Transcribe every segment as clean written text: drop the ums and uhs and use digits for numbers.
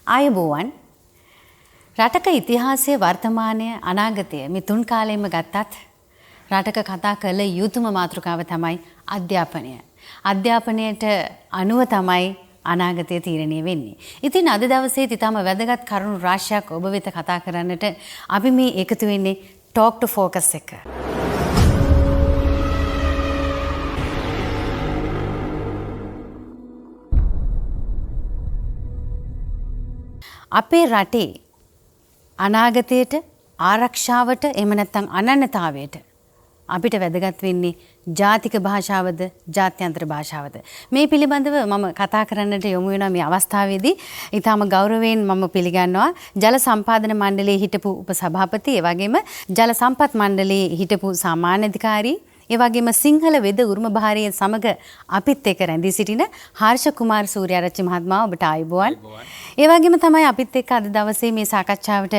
ආයුබෝවන් රටක ඉතිහාසය වර්තමානය අනාගතය මේ තුන් කාලෙම ගත්තත් රටක කතා කළ යුතුම මාතෘකාව තමයි අධ්‍යාපනය. අධ්‍යාපනයට අනුව තමයි අනාගතය තීරණය වෙන්නේ. ඉතින් අද දවසේ ඊටම වැදගත් කරුණු රාශියක් ඔබ වෙත කතා කරන්නට අපි මේ එකතු වෙන්නේ Talk to Focus එක. අපේ රටේ අනාගතයට ආරක්ෂාවට එහෙම නැත්නම් අනන්‍යතාවයට අපිට වැදගත් වෙන්නේ ජාතික භාෂාවද ජාත්‍යන්තර භාෂාවද මේ පිළිබඳව මම කතා කරන්නට යොමු වෙනවා මේ අවස්ථාවේදී. ඊටම ගෞරවයෙන් මම පිළිගන්නවා ජල සම්පාදන මණ්ඩලයේ හිටපු උපසභාපති, ඒ වගේම ජල සම්පත් මණ්ඩලයේ හිටපු සාමාන්‍ය අධිකාරී, ඒ වගේම සිංහල වෙද උරුම භාරය සමග අපිත් එක්ක රැඳී සිටින හර්ෂ කුමාර සූර්යාරච්චි මහත්මයා, ඔබට ආයුබෝවන්. ඒ වගේම තමයි අපිත් එක්ක අද දවසේ මේ සාකච්ඡාවට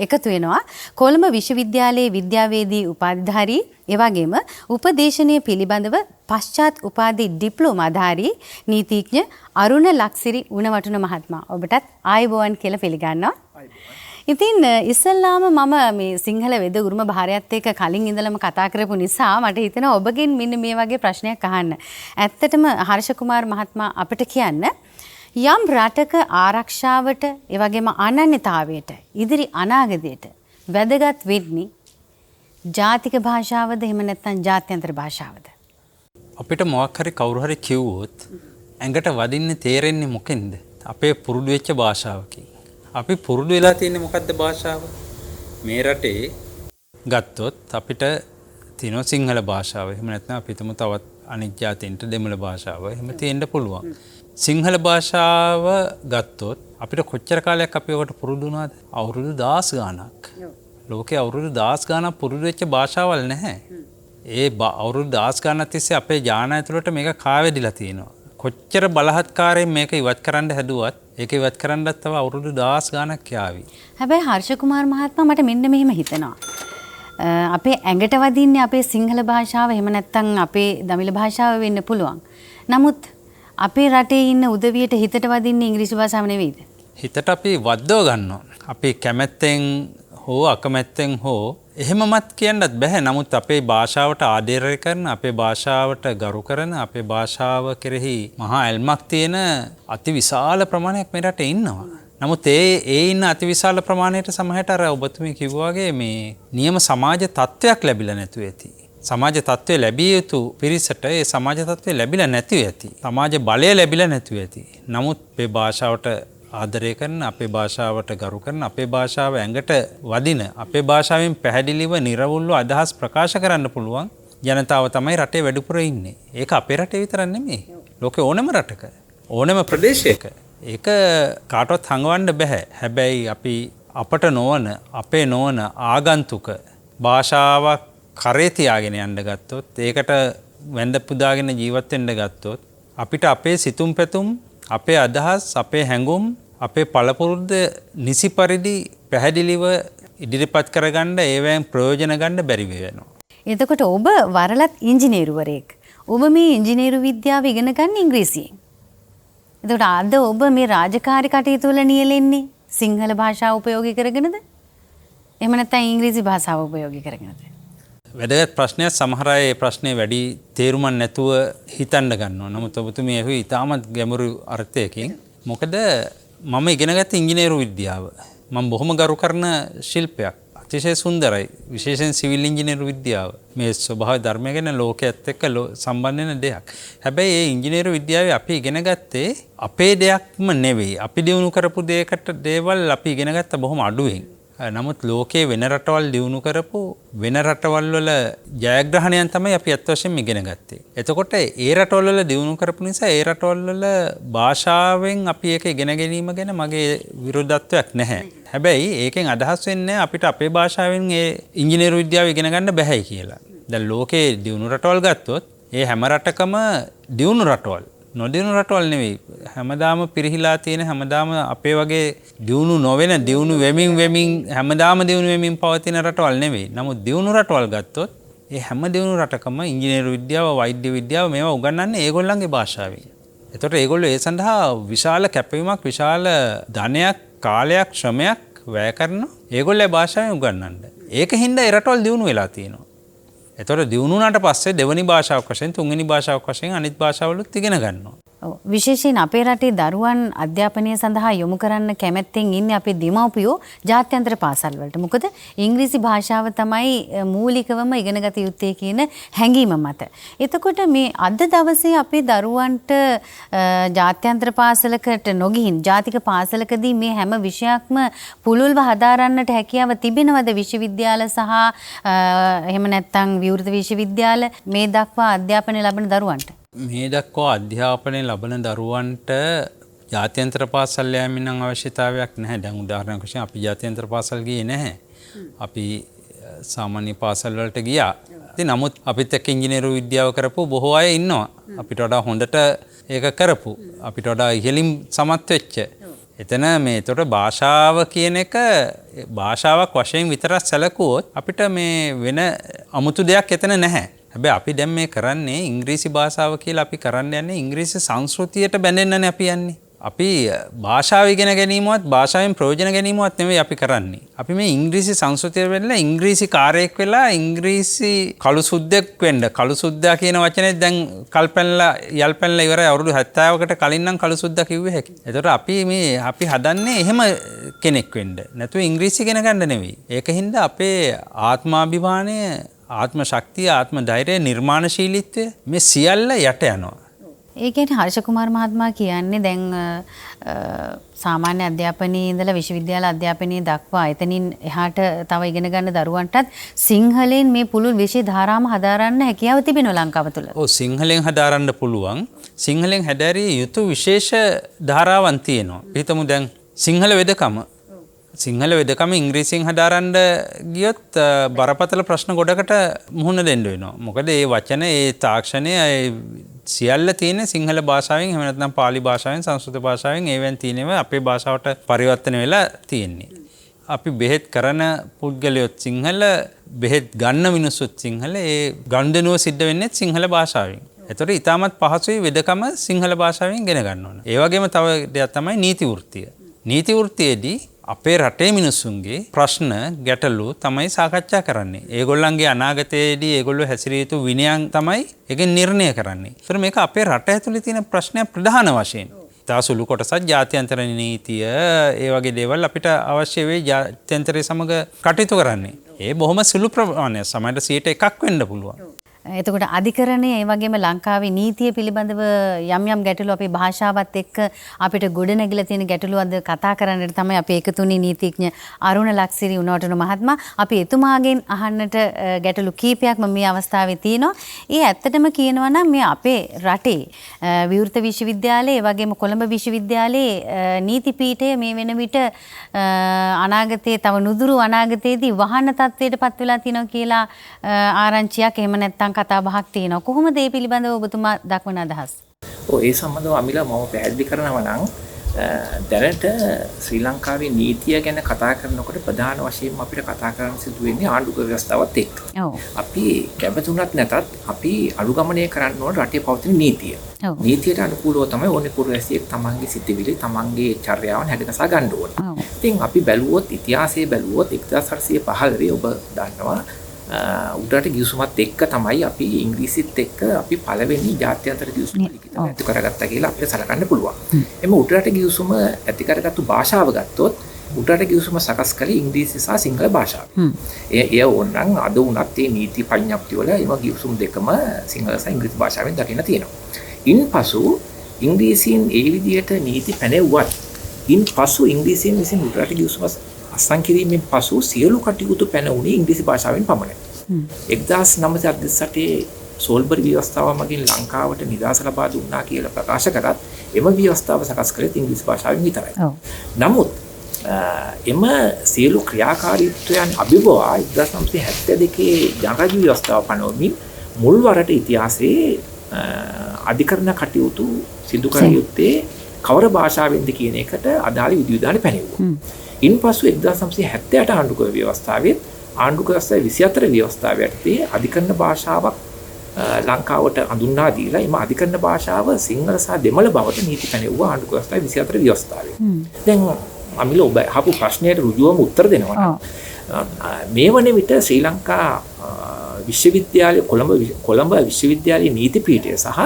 එකතු වෙනවා කොළඹ විශ්වවිද්‍යාලයේ විද්‍යාවේදී උපාධිධාරී, ඒ වගේම උපදේශනීය පිළිබඳව පශ්චාත් උපාධි ඩිප්ලෝමාධාරී නීතිඥ අරුණ ලක්සිරි උණවටුන මහත්මයා, ඔබටත් ආයුබෝවන් කියලා පිළිගන්නවා. ඉතින් ඉස්සල්ලාම මම මේ සිංහල වෙද උරුම භාරයත් එක්ක කලින් ඉඳලම කතා කරපු නිසා මට හිතෙනවා ඔබගෙන් මෙන්න මේ වගේ ප්‍රශ්නයක් අහන්න. ඇත්තටම හර්ෂ කුමාර මහත්මයා අපිට කියන්න යම් රටක ආරක්ෂාවට ඒ වගේම අනන්‍යතාවයට ඉදිරි අනාගතයට වැදගත් වෙන්නේ ජාතික භාෂාවද එහෙම නැත්නම් ජාත්‍යන්තර භාෂාවද? අපිට මොකක් හරි කවුරු හරි කිව්වොත් ඇඟට වදින්නේ තේරෙන්නේ මොකෙන්ද? අපේ පුරුදු වෙච්ච භාෂාවකින්. අපි පුරුදු වෙලා තියෙන්නේ මොකද්ද භාෂාව? මේ රටේ ගත්තොත් අපිට තියෙනවා සිංහල භාෂාව. එහෙම නැත්නම් අපි හිතමු තවත් අනිත් ජාතීන්ට දෙමළ භාෂාව. එහෙම තියෙන්න පුළුවන්. සිංහල භාෂාව ගත්තොත් අපිට කොච්චර කාලයක් අපි ඔකට පුරුදු වුණාද? අවුරුදු 10 ගාණක්. ලෝකේ අවුරුදු 10 ගාණක් පුරුදු වෙච්ච භාෂාවල් නැහැ. ඒ අවුරුදු 10 ගාණක් තිස්සේ අපේ ඥාන ඇතුළට මේක කාවැදිලා තියෙනවා. කොච්චර බලහත්කාරයෙන් මේක ඉවත් කරන්න හැදුවත් ඒක ඉවත් කරන්නත් තව අවුරුදු 10 ගාණක් යාවි. හැබැයි හර්ෂ කුමාර මහත්මයා මට මෙන්න මෙහෙම හිතෙනවා. අපේ ඇඟට වදින්නේ අපේ සිංහල භාෂාව එහෙම නැත්නම් අපේ දමිළ භාෂාව වෙන්න පුළුවන්. නමුත් අපේ රටේ ඉන්න උදවියට හිතට වදින්නේ ඉංග්‍රීසි භාෂාව නෙවෙයිද? හිතට අපි වද්දව ගන්නවා. අපි කැමැත්තෙන් හෝ අකමැත්තෙන් හෝ එහෙමමත් කියන්නත් බෑ. නමුත් අපේ භාෂාවට ආදරය කරන, අපේ භාෂාවට ගරු කරන, අපේ භාෂාව කෙරෙහි මහා ඇල්මක් තියෙන අතිවිශාල ප්‍රමාණයක් මේ රටේ ඉන්නවා. නමුත් ඒ ඉන්න අතිවිශාල ප්‍රමාණයට සමහරට අර ඔබතුමී කිව්වා වගේ මේ නියම සමාජ තත්ත්වයක් ලැබිලා නැතුව ඇති. සමාජ තත්ත්වය ලැබිය යුතු පිරිසට ඒ සමාජ තත්ත්වය ලැබිලා නැතිව ඇති. සමාජ බලය ලැබිලා නැතුව ඇති. නමුත් අපේ භාෂාවට ආදරය කරන, අපේ භාෂාවට ගරු කරන, අපේ භාෂාව ඇඟට වදින, අපේ භාෂාවෙන් පැහැදිලිව නිර්වුල්ව අදහස් ප්‍රකාශ කරන්න පුළුවන් ජනතාව තමයි රටේ වැඩිපුර ඉන්නේ. ඒක අපේ රටේ විතරක් නෙමෙයි. ලෝකේ ඕනම රටක, ඕනම ප්‍රදේශයක ඒක කාටවත් හංගවන්න බෑ. හැබැයි අපි අපට නොවන, අපේ නොවන ආගන්තුක භාෂාවක් කරේ තියාගෙන යන්න ගත්තොත්, ඒකට වැඳ පුදාගෙන ජීවත් වෙන්න ගත්තොත් අපිට අපේ සිතුම් පැතුම්, අපේ අදහස්, අපේ හැඟුම්, අපේ පළපුරුද්ද නිසි පරිදි පැහැදිලිව ඉදිරිපත් කරගන්න, ඒවෙන් ප්‍රයෝජන ගන්න බැරි වෙනවා. එතකොට ඔබ වරලත් ඉංජිනේරුවරයෙක්. ඔබ මේ ඉංජිනේරු විද්‍යාව ඉගෙන ගන්න ඉංග්‍රීසියෙන්. එතකොට අද ඔබ මේ රාජකාරී කටයුතු වල නියැලෙන්නේ සිංහල භාෂාව උපයෝගී කරගෙනද? එහෙම නැත්නම් ඉංග්‍රීසි භාෂාව උපයෝගී කරගෙනද? වැදගත් ප්‍රශ්නයක්. සමහර අය මේ ප්‍රශ්නේ වැඩි තේරුමක් නැතුව හිතන්න ගන්නවා. නමුත් ඔබතුමී එහුවේ ඉතාමත් ගැඹුරු අර්ථයකින්. මොකද මම ඉගෙන ගත්ත ඉංජිනේරු විද්‍යාව මම බොහොම ගරු කරන ශිල්පයක්. අතිශය සුන්දරයි. විශේෂයෙන් සිවිල් ඉංජිනේරු විද්‍යාව. මේ ස්වභාව ධර්මය ගැන ලෝකයේත් එක්ක සම්බන්ධ වෙන දෙයක්. හැබැයි මේ ඉංජිනේරු විද්‍යාවේ අපි ඉගෙන ගත්තේ අපේ දෙයක්ම නෙවෙයි. අපි දිනු කරපු දේවල් අපි ඉගෙන ගත්ත බොහොම අඩුවෙන්. නමුත් ලෝකයේ වෙන රටවල් දියුණු කරපු වෙන රටවල් වල ජයග්‍රහණයන් තමයි අපි අත් වශයෙන්ම ඉගෙන ගත්තේ. එතකොට ඒ රටවල් වල දියුණු කරපු නිසා ඒ රටවල් වල භාෂාවෙන් අපි ඒක ඉගෙන ගැනීම ගැන මගේ විරෝධත්වයක් නැහැ. හැබැයි ඒකෙන් අදහස් වෙන්නේ අපිට අපේ භාෂාවෙන් ඒ ඉංජිනේරු විද්‍යාව ඉගෙන ගන්න බැහැයි කියලා. දැන් ලෝකයේ දියුණු රටවල් ගත්තොත් ඒ හැම රටකම දියුණු රටවල් නොදියුණු රටවල් නෙවෙයි. හැමදාම පිරිහිලා තියෙන, හැමදාම අපේ වගේ දියුණු නොවන, දියුණු වෙමින් හැමදාම දියුණු වෙමින් පවතින රටවල් නෙවෙයි. නමුත් දියුණු රටවල් ගත්තොත් ඒ හැම දියුණු රටකම ඉංජිනේරු විද්‍යාව, වෛද්‍ය විද්‍යාව මේවා උගන්වන්නේ ඒගොල්ලන්ගේ භාෂාවෙන්. එතකොට ඒගොල්ලෝ ඒ සඳහා විශාල කැපවීමක්, විශාල ධනයක්, කාලයක්, ශ්‍රමයක් වැය කරනවා ඒගොල්ලෝ භාෂාවෙන් උගන්වන්න. ඒකින්ද ඒ රටවල් දියුණු වෙලා තියෙනවා. එතකොට දියුණු වුණාට පස්සේ දෙවෙනි භාෂාවක් වශයෙන්, තුන්වෙනි භාෂාවක් වශයෙන් අනිත් භාෂාවලුත් ඉගෙන ගන්නවා. විශේෂයෙන් අපේ රටේ දරුවන් අධ්‍යාපනය සඳහා යොමු කරන්න කැමැත්තෙන් ඉන්නේ අපේ දෙමව්පියෝ ජාත්‍යන්තර පාසල් වලට. මොකද ඉංග්‍රීසි භාෂාව තමයි මූලිකවම ඉගෙනගත යුත්තේ කියන හැඟීම මත. එතකොට මේ අද දවසේ අපේ දරුවන්ට ජාත්‍යන්තර පාසලකට නොගිහින් ජාතික පාසලකදී මේ හැම විෂයක්ම පුළුල්ව හදාරන්නට හැකියාව තිබෙනවද විශ්වවිද්‍යාල සහ එහෙම නැත්නම් විවෘත විශ්වවිද්‍යාල මේ දක්වා අධ්‍යාපනය ලබන දරුවන්ට? මේ දක්වා අධ්‍යාපනය ලබන දරුවන්ට ජාත්‍යන්තර පාසල් යෑමෙන් නම් අවශ්‍යතාවයක් නැහැ. දැන් උදාහරණයක් වශයෙන් අපි ජාත්‍යන්තර පාසල් ගියේ නැහැ. අපි සාමාන්‍ය පාසල් වලට ගියා. ඉතින් නමුත් අපිත් එක්ක ඉංජිනේරු විද්‍යාව කරපු බොහෝ අය ඉන්නවා. අපිට වඩා හොඳට ඒක කරපු. අපිට වඩා ඉහළින් සමත් වෙච්ච. එතන මේ ඒතකොට භාෂාව කියන එක භාෂාවක් වශයෙන් විතරක් සැලකුවොත් අපිට මේ වෙන අමුතු දෙයක් එතන නැහැ. හැබැයි අපි දැන් මේ කරන්නේ ඉංග්‍රීසි භාෂාව කියලා අපි කරන්න යන්නේ ඉංග්‍රීසි සංස්කෘතියට බැඳෙන්නනේ අපි යන්නේ. අපි භාෂාව ඉගෙන ගැනීමවත් භාෂාවෙන් ප්‍රයෝජන ගැනීමවත් නෙවෙයි අපි කරන්නේ. අපි මේ ඉංග්‍රීසි සංස්කෘතියට වෙලා ඉංග්‍රීසි කාර්යයක් වෙලා ඉංග්‍රීසි කළු සුද්දෙක් වෙන්න. කළු සුද්දා කියන වචනේ දැන් කල්පැනලා යල්පැනලා ඉවරයි. අවුරුදු 70කට කලින් නම් කළු සුද්දා කිව්වේ හැකි. ඒතකොට අපි හදන්නේ එහෙම කෙනෙක් වෙන්න. නැතුව ඉංග්‍රීසි ඉගෙන ගන්න නෙවෙයි. ඒකින්ද අපේ ආත්මාභිමානය, ආත්ම ශක්තිය, ආත්ම ධෛර්යය, නිර්මාණශීලීත්වය මේ සියල්ල යට යනවා. ඒ කියන්නේ හර්ෂ කුමාර මහත්මයා කියන්නේ දැන් සාමාන්‍ය අධ්‍යාපනයේ ඉඳලා විශ්වවිද්‍යාල අධ්‍යාපනයේ දක්වා එතනින් එහාට තව ඉගෙන ගන්න දරුවන්ටත් සිංහලෙන් මේ පුළුල් විෂය ධාරාම හදාරන්න හැකියාව තිබෙනවා ලංකාව තුළ. ඔව් සිංහලෙන් හදාරන්න පුළුවන්. සිංහලෙන් හැදෑරිය යුතු විශේෂ ධාරාවන් තියෙනවා. හිතමු දැන් සිංහල වෙදකම. සිංහල වෙදකම ඉංග්‍රීසියෙන් හදාරන්න ගියොත් බරපතල ප්‍රශ්න ගොඩකට මුහුණ දෙන්න වෙනවා. මොකද ඒ වචන, ඒ තාක්ෂණය සියල්ල තියෙන සිංහල භාෂාවෙන්, එහෙම නැත්නම් පාලි භාෂාවෙන්, සංස්කෘත භාෂාවෙන් ඒවෙන් තියෙනවා අපේ භාෂාවට පරිවර්තන වෙලා තියෙන්නේ. අපි බෙහෙත් කරන පුද්ගලයොත් සිංහල, බෙහෙත් ගන්න මිනිස්සුත් සිංහල, ඒ ගනුදෙනුව සිද්ධ වෙන්නේ සිංහල භාෂාවෙන්. ඒතකොට ඊටමත් පහසුයි වෙදකම සිංහල භාෂාවෙන් ඉගෙන ගන්න ඕන. ඒ වගේම තව දෙයක් තමයි නීති වෘත්තිය. නීති වෘත්තියේදී අපේ රටේ මිනිස්සුන්ගේ ප්‍රශ්න, ගැටලු තමයි සාකච්ඡා කරන්නේ. ඒගොල්ලන්ගේ අනාගතයේදී ඒගොල්ලෝ හැසිරිය යුතු විනයන් තමයි ඒකෙන් නිර්ණය කරන්නේ. ඒතර මේක අපේ රට ඇතුලේ තියෙන ප්‍රශ්නයක් ප්‍රධාන වශයෙන්. තාසුළු කොටසක් ජාත්‍යන්තර නීතිය, ඒ වගේ දේවල් අපිට අවශ්‍ය වෙයි ජාත්‍යන්තරය සමග කටයුතු කරන්නේ. ඒ බොහොම සුළු ප්‍රමාණයක්, සමහරට 1% වෙන්න පුළුවන්. එතකොට අධිකරණයේ ඒ වගේම ලංකාවේ නීතිය පිළිබඳව යම් යම් ගැටලු අපේ භාෂාවත් එක්ක අපිට ගොඩනැගිලා තියෙන ගැටලු අද කතා කරන්නට තමයි අපි එකතුනේ නීතිඥ අරුණ ලක්සිරි උණවටුන මහත්මයා. අපි එතුමාගෙන් අහන්නට ගැටලු කීපයක්ම මේ අවස්ථාවේ තියෙනවා. ඒ ඇත්තටම කියනවා නම් මේ අපේ රටේ විවෘත විශ්වවිද්‍යාලයේ ඒ වගේම කොළඹ විශ්වවිද්‍යාලයේ නීති පීඨය මේ වෙන විට අනාගතයේ තව නුදුරු අනාගතයේදී වහන තත්ත්වයට පත් වෙලා තියෙනවා කියලා ආරංචියක් එහෙම නැත්නම් කතා බහක් තියෙනවා. කොහොමද මේ පිළිබඳව ඔබතුමා දක්වන අදහස්? ඒ සම්බන්ධව අමිලා මම පැහැදිලි කරනවා නම් දැනට ශ්‍රී ලංකාවේ නීතිය ගැන කතා කරනකොට ප්‍රධාන වශයෙන් අපිට කතා කරන්න සිදු වෙන්නේ ආණ්ඩුක ව්‍යවස්ථාවත් එක්ක. අපි කැමතුණත් නැතත් අපි අනුගමනය කරන්න ඕන රටේ පවතින නීතිය. නීතියට අනුකූලව තමයි ඕනේ පුරවැසියෙක් තමන්ගේ සිතිවිලි, තමන්ගේ චර්යාවන් හැඩගසා ගන්න ඕන. ඉතින් අපි බැලුවොත් ඉතිහාසයේ බැලුවොත් 1815 ඔබ දන්නවා උඩරට ගිවිසුමත් එක්ක තමයි අපි ඉංග්‍රීසිත් එක්ක අපි පළවෙනි ජාත්‍යන්තර ගිවිසුම ලිඛිතව ඇති කරගත්තා කියලා අපිට සලකන්න පුළුවන්. එමෙ උඩරට ගිවිසුම ඇති කරගත්තු භාෂාව ගත්තොත් උඩරට ගිවිසුම සකස් කළේ ඉංග්‍රීසි සහ සිංහල භාෂාවෙන්. එය ඕනනම් අද උනත් මේ නීති පඤ්ඤප්ති වල එම ගිවිසුම් දෙකම සිංහල සහ ඉංග්‍රීසි භාෂාවෙන් දකින්න තියෙනවා. ඉන්පසු ඉංග්‍රීසියෙන් ඒ විදිහට නීති පැනෙව්වත් ඉන්පසු ඉංග්‍රීසියෙන් විසින් උඩරට ගිවිසුම අත්සන් කිරීමෙන් පසු සියලු කටයුතු පැන වුණේ ඉංග්‍රීසි භාෂාවෙන් පමණයි. 1938 සෝල්බරි ව්‍යවස්ථාව මගින් ලංකාවට නිදහස ලබා දුන්නා කියලා ප්‍රකාශ කරත් එම ව්‍යවස්ථාව සකස් කළේ ඉංග්‍රීසි භාෂාවෙන් විතරයි. නමුත් එම සියලු ක්‍රියාකාරීත්වයන් අභිබවා 1972 ජනරාජ්‍ය ව්‍යවස්ථාව පනවමින් මුල් වරට ඉතිහාසයේ අධිකරණ කටයුතු සිදු කර යුත්තේ කවර භාෂාවෙන්ද කියන එකට අදාළ විධිවිධාන පැනෙවුවා. ඉන්පසු 1978 ආණ්ඩුක්‍රම ව්‍යවස්ථාවේ ආණ්ඩුක්‍රම ව්‍යවස්ථාවේ 24 ව්‍යවස්ථාව යටතේ අධිකරණ භාෂාවක් ලංකාවට හඳුන්වා දීලා එම අධිකරණ භාෂාව සිංහල සහ දෙමළ බවට නීති පැනෙව්වා ආණ්ඩුක්‍රම ව්‍යවස්ථාවේ 24 ව්‍යවස්ථාවේ. දැන් අමිල ඔබ අහපු ප්‍රශ්නයට රුජුවම උත්තර දෙනවා. මේ වන විට ශ්‍රී ලංකා විශ්වවිද්‍යාලය කොළඹ විශ්වවිද්‍යාලයේ නීති පීඨය සහ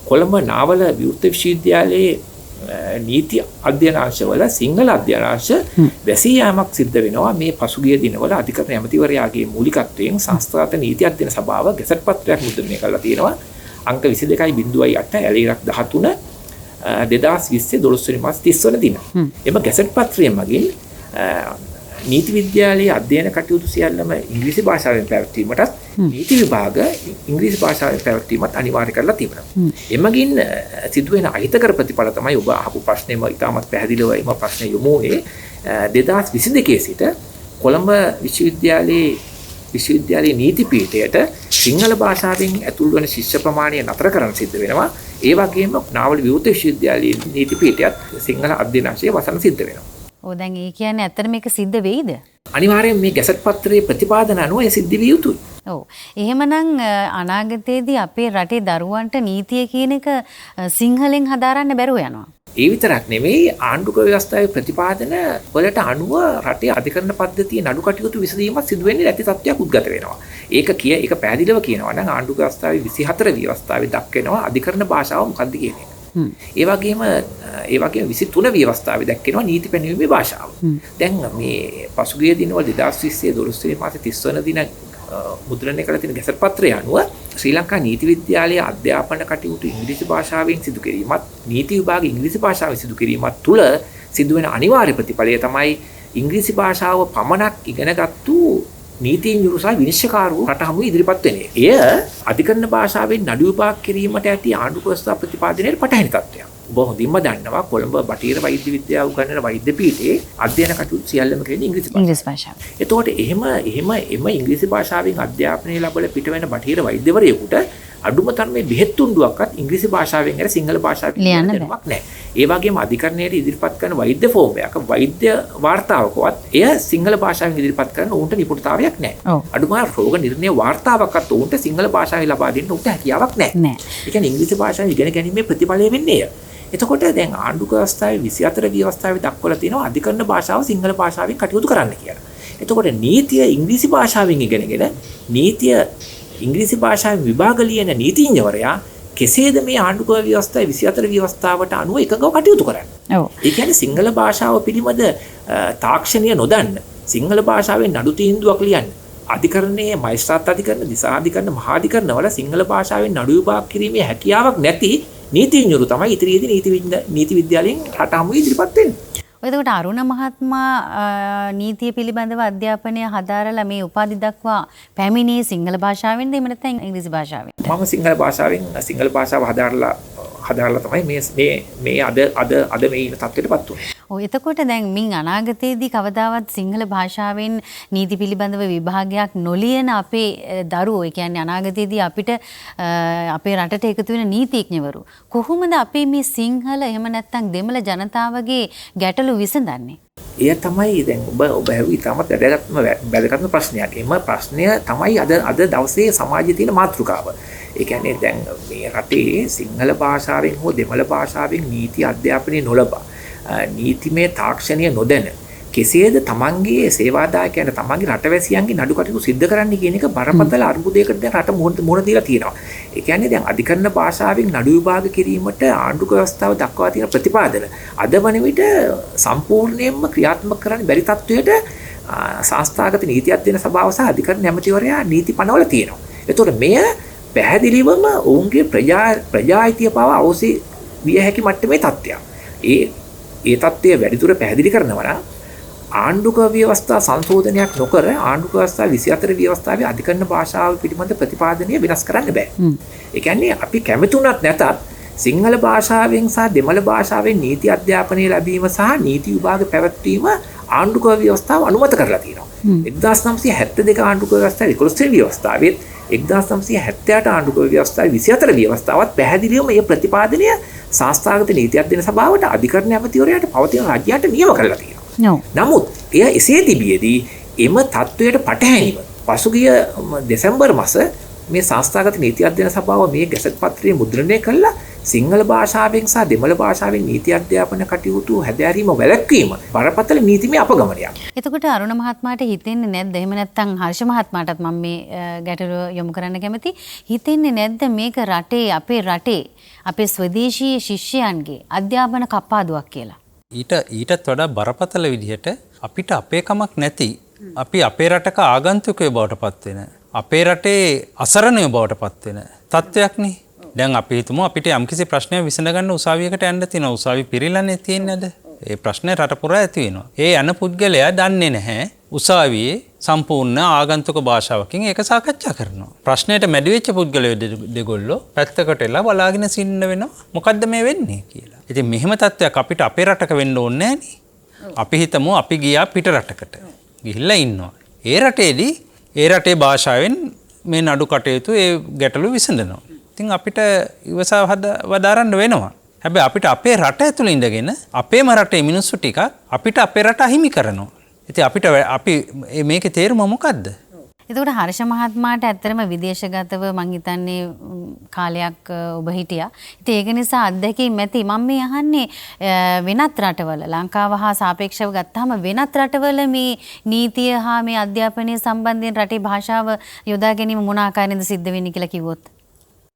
කොළඹ නාවල විවෘත විශ්වවිද්‍යාලයේ නීති අධ්‍යයනාංශවල සිංහල අධ්‍යයනාංශ වැසී යාමක් සිද්ධ වෙනවා මේ පසුගිය දිනවල අධිකරණ ඇමතිවරයාගේ මූලිකත්වයෙන් සංස්ථාගත නීති අධ්‍යයන සභාව ගැසට් පත්‍රයක් මුද්‍රණය කරලා තියෙනවා අංක 22.08 ඇලීරක් 13 2020 12 වෙනි මාස 30 වන දින. එම ගැසට් පත්‍රය මගින් නීති විද්‍යාලයේ අධ්‍යයන කටයුතු සියල්ලම ඉංග්‍රීසි භාෂාවෙන් පැවැත්වීමටත් නීති විභාග ඉංග්‍රීසි භාෂාවෙන් පැවැත්වීමත් අනිවාර්ය කරලා තිබෙනවා. එමගින් සිදුවෙන අහිතකර ප්‍රතිඵල තමයි ඔබ අහපු ප්‍රශ්නේම ඉතාමත් පැහැදිලිව එම ප්‍රශ්නේ යොමු වුණේ 2022 සිට කොළඹ විශ්වවිද්‍යාලයේ නීති පීඨයට සිංහල භාෂාවෙන් ඇතුල් වන ශිෂ්‍ය ප්‍රමාණය නතර කරන්න සිද්ධ වෙනවා. ඒ වගේම නාවල විවෘත විශ්වවිද්‍යාලයේ නීති පීඨයත් සිංහල අධ්‍යයනාංශය වසන සිද්ධ වෙනවා. ඔව් දැන් ඒ කියන්නේ ඇත්තට මේක සිද්ධ වෙයිද? අනිවාර්යෙන් මේ ගැසට් පත්‍රයේ ප්‍රතිපාදන අනුව ඒ සිද්ධ විය යුතුයි. ඔව්. එහෙමනම් අනාගතයේදී අපේ රටේ දරුවන්ට නීතිය කියන එක සිංහලෙන් හදාරන්න බැරුව යනවා. ඒ විතරක් නෙමෙයි ආණ්ඩුක්‍රම ව්‍යවස්ථාවේ ප්‍රතිපාදන වලට අනුව රටේ අධිකරණ පද්ධතියේ නඩු කටයුතු විසඳීමක් සිදු වෙන්නේ නැති තත්ත්වයක් උද්ගත වෙනවා. ඒක පැහැදිලිව කියනවා නම් ආණ්ඩුක්‍රම ව්‍යවස්ථාවේ 24 ව්‍යවස්ථාවේ දක්වනවා අධිකරණ භාෂාව මොකක්ද කියන එක. ඒ වගේම 23 ව්‍යවස්ථාවේ දක්වනවා නීති පැනවීමේ භාෂාව. දැන් මේ පසුගිය දිනවල 2020 12 වෙනි මාසේ 30 වන දින මුද්‍රණය කළ තියෙන ගැසට් පත්‍රය අනුව ශ්‍රී ලංකා නීති විද්‍යාලයේ අධ්‍යාපන කටයුතු ඉංග්‍රීසි භාෂාවෙන් සිදු කිරීමත් නීති විභාග ඉංග්‍රීසි භාෂාවෙන් සිදු කිරීමත් තුළ සිදුවෙන අනිවාර්ය ප්‍රතිඵලය තමයි ඉංග්‍රීසි භාෂාව පමණක් ඉගෙනගත්තු නීතිඥවරු සහ විනිශ්චයකාරවරු රට හමුවේ ඉදිරිපත් වෙන්නේ. එය අධිකරණ භාෂාවෙන් නඩු විභාග කිරීමට ඇති ආණ්ඩුක්‍රම ව්‍යවස්ථා ප්‍රතිපාදනයේ පටහැනි තත්ත්වයක්. ඔබ හොඳින්ම දන්නවා කොළඹ බටහිර වෛද්‍ය විද්‍යාව උගන්වන වෛද්‍ය පීඨයේ අධ්‍යයන කටයුතු සියල්ලම කරන්නේ ඉංග්‍රීසි භාෂාවෙන්. එතකොට එහෙම ඉංග්‍රීසි භාෂාවෙන් අධ්‍යාපනය ලැබලා පිට වෙන බටහිර වෛද්‍යවරයෙකුට අඩුම තරමේ බෙහෙත් තුණ්ඩුවක්වත් ඉංග්‍රීසි භාෂාවෙන් අර සිංහල භාෂාවෙන් ලියන්න නැහැ. ඒ වගේම අධිකරණයේ ඉදිරිපත් කරන වෛද්‍ය ෆෝම් එකක වෛද්‍ය වාර්තාවකවත් එය සිංහල භාෂාවෙන් ඉදිරිපත් කරන උන්ට නිපුණතාවයක් නැහැ. අඩුම රෝග නිර්ණය වාර්තාවක්වත් උන්ට සිංහල භාෂාවෙන් ලබා දෙන්න උන්ට හැකියාවක් නැහැ. ඒ කියන්නේ ඉංග්‍රීසි භාෂාවෙන් ඉගෙන ගැනීමේ ප්‍රතිඵලය වෙන්නේ එය. එතකොට දැන් ආණ්ඩුක්‍රම ව්‍යවස්ථාවේ 24 ව්‍යවස්ථාවේ දක්වලා තියෙනවා අධිකරණ භාෂාව සිංහල භාෂාවෙන් කටයුතු කරන්න කියලා. එතකොට නීතිය ඉංග්‍රීසි භාෂාවෙන් ඉගෙනගෙන නීතිය ඉංග්‍රීසි භාෂාවෙන් විභාග ලියන නීතිඥවරයා කෙසේද මේ ආණ්ඩුක්‍රම ව්‍යවස්ථාවේ 24 ව්‍යවස්ථාවට අනුව එකගව කටයුතු කරන්නේ? ඔව්. ඒ කියන්නේ සිංහල භාෂාව පිළිබඳ තාක්ෂණය නොදන්න සිංහල භාෂාවෙන් නඩු තීන්දුවක් ලියන්න අධිකරණයේ මයිස්ත්‍රාත් අධිකරණ දිසා අධිකරණ මහා අධිකරණ වල සිංහල භාෂාවෙන් නඩු විභාග කිරීමේ හැකියාවක් නැති නීතිඥවරු තමයි ඉදිරියේදී නීති විද්‍යාලයෙන් රට හමුවේ ඉදිරිපත් වෙන්නේ. එතකොට අරුණ මහත්මයා නීතිය පිළිබඳව අධ්‍යාපනය හදාරලා මේ උපාධි දක්වා පැමිණියේ සිංහල භාෂාවෙන්ද එහෙම නැත්නම් ඉංග්‍රීසි භාෂාවෙන්ද? මම සිංහල භාෂාවෙන් සිංහල භාෂාව හදාරලා තමයි මේ අද මේ ඉන්න තත්ත්වයටපත් වුනේ. ඔව් එතකොට දැන් මින් අනාගතයේදී කවදාවත් සිංහල භාෂාවෙන් නීති පිළිබඳව විභාගයක් නොලියන අපේ දරුවෝ, ඒ කියන්නේ අනාගතයේදී අපිට අපේ රටට එකතු වෙන නීතිඥවරු කොහොමද අපේ මේ සිංහල එහෙම නැත්නම් දෙමළ ජනතාවගේ ගැටලු විසඳන්නේ? එය තමයි දැන් ඔබ ඇහුවේ ඉතාමත් වැදගත්ම ප්‍රශ්නයක්. එම ප්‍රශ්නය තමයි අද දවසේ සමාජයේ තියෙන මාතෘකාව. ඒ කියන්නේ දැන් මේ රටේ සිංහල භාෂාවෙන් හෝ දෙමළ භාෂාවෙන් නීති අධ්‍යාපනය නොලබා නීතිමය තාක්ෂණය නොදැන කෙසේද තමන්ගේ සේවාදායකයන් තමන්ගේ රටවැසියන්ගේ නඩු කටයුතු සිද්ධ කරන්න කියන එක බරපතල අර්බුදයකට දැන් රට මුහුණ දීලා තියෙනවා. ඒ කියන්නේ දැන් අධිකරණ භාෂාවෙන් නඩු විභාග කිරීමට ආණ්ඩුක්‍රම ව්‍යවස්ථාව දක්වා තියෙන ප්‍රතිපාදන අද වන විට සම්පූර්ණයෙන්ම ක්‍රියාත්මක කරන්න බැරි තත්වයට සංස්ථාගත නීති අධ්‍යයන සභාව සහ අධිකරණ ඇමතිවරයා නීති පනවලා තියෙනවා. ඒතකොට මෙය පැහැදිලිවම ඔවුන්ගේ ප්‍රජායිතිය පවා අවශ්‍ය විය හැකි මට්ටමේ තත්ත්වයක්. ඒ තත්ත්වය වැඩිදුර පැහැදිලි කරනවා නම් ආණ්ඩුක්‍රම ව්‍යවස්ථා සංශෝධනයක් නොකර ආණ්ඩුක්‍රම ව්‍යවස්ථා 24 ව්‍යවස්ථාවේ අධිකරණ භාෂාව පිළිබඳ ප්‍රතිපාදනය වෙනස් කරන්න බෑ. ඒ කියන්නේ අපි කැමතුණත් නැතත් සිංහල භාෂාවෙන් සහ දෙමළ භාෂාවෙන් නීති අධ්‍යාපනය ලැබීම සහ නීති විභාග පැවැත්වීම ආණ්ඩුක්‍රම ව්‍යවස්ථාව අනුමත කරලා තියෙනවා. 1972 ආණ්ඩුක්‍රම ව්‍යවස්ථාවේ 11 වෙනි ව්‍යවස්ථාවෙත් 1978 ආණ්ඩුක්‍රම ව්‍යවස්ථාවේ 24 ව්‍යවස්ථාවත් පැහැදිලිවම මේ ප්‍රතිපාදනය සංස්ථාගත නීති අධ්‍යයන සභාවට අධිකරණ ඇමතිවරයාට පවතින රාජ්‍යයට නියම කරලා තියෙනවා. නමුත් එය එසේ තිබියදී එම තත්වයට පටහැනිව පසුගිය දෙසැම්බර් මාස මේ සංස්ථාගත නීති අධ්‍යයන සභාව මේ ගැසට් පත්‍රය මුද්‍රණය කළා සිංහල භාෂාවෙන් සහ දෙමළ භාෂාවෙන් නීති අධ්‍යාපන කටයුතු හැදෑරීම වැළැක්වීම බරපතල නීතිමය අපගමනයක්. එතකොට අරුණ මහත්මයාට හිතෙන්නේ නැද්ද? එහෙම නැත්නම් හර්ෂ මහත්මයාටත් මම මේ ගැටලුව යොමු කරන්න කැමති. හිතෙන්නේ නැද්ද මේක රටේ අපේ ස්වදේශීය ශිෂ්‍යයන්ගේ අධ්‍යාපන කප්පාදුවක් කියලා? ඊටත් වඩා බරපතල විදිහට අපිට අපේ කමක් නැති අපි අපේ රටක ආගන්තුකයෝ බවට පත් වෙන අපේ රටේ අසරණයෝ බවට පත් වෙන තත්ත්වයක්නේ. දැන් අපි හිතමු අපිට යම්කිසි ප්‍රශ්නයක් විසඳගන්න උසාවියකට යන්න තියෙනවා. උසාවිය පිරීලානේ තියෙන්නේද? ඒ ප්‍රශ්නේ රට පුරා ඇති වෙනවා. ඒ යන පුද්ගලයා දන්නේ නැහැ උසාවියේ සම්පූර්ණ ආගන්තුක භාෂාවකින් ඒක සාකච්ඡා කරනවා. ප්‍රශ්නෙට මැදි වෙච්ච පුද්ගලයෝ දෙගොල්ලෝ පැත්තකට එලා බලාගෙන සින්න වෙනවා. මොකද්ද මේ වෙන්නේ කියලා. ඉතින් මෙහෙම තත්ත්වයක් අපිට අපේ රටක වෙන්න ඕනේ නෑනේ. අපි හිතමු අපි ගියා පිට රටකට. ගිහිල්ලා ඉන්නවා. ඒ රටේදී ඒ රටේ භාෂාවෙන් මේ නඩු කටයුතු ඒ ගැටලු විසඳනවා. ඉතින් අපිට ඉවසා වදාරන්න වෙනවා. හැබැයි අපිට අපේ රට ඇතුළේ ඉඳගෙන අපේම රටේ මිනිස්සු ටික අපිට අපේ රට අහිමි කරනවා. ඉතින් අපි මේකේ තේරුම මොකද්ද? එතකොට හර්ෂ මහත්මයාට ඇත්තටම විදේශගතව මං හිතන්නේ කාලයක් ඔබ හිටියා. ඉතින් ඒක නිසා අත්දැකීම් ඇති. මම මේ අහන්නේ වෙනත් රටවල ලංකාව හා සාපේක්ෂව ගත්තාම වෙනත් රටවල මේ නීතිය හා මේ අධ්‍යාපනය සම්බන්ධයෙන් රටේ භාෂාව යොදා ගැනීම මොන ආකාරයෙන්ද සිද්ධ වෙන්නේ කියලා කිව්වොත්.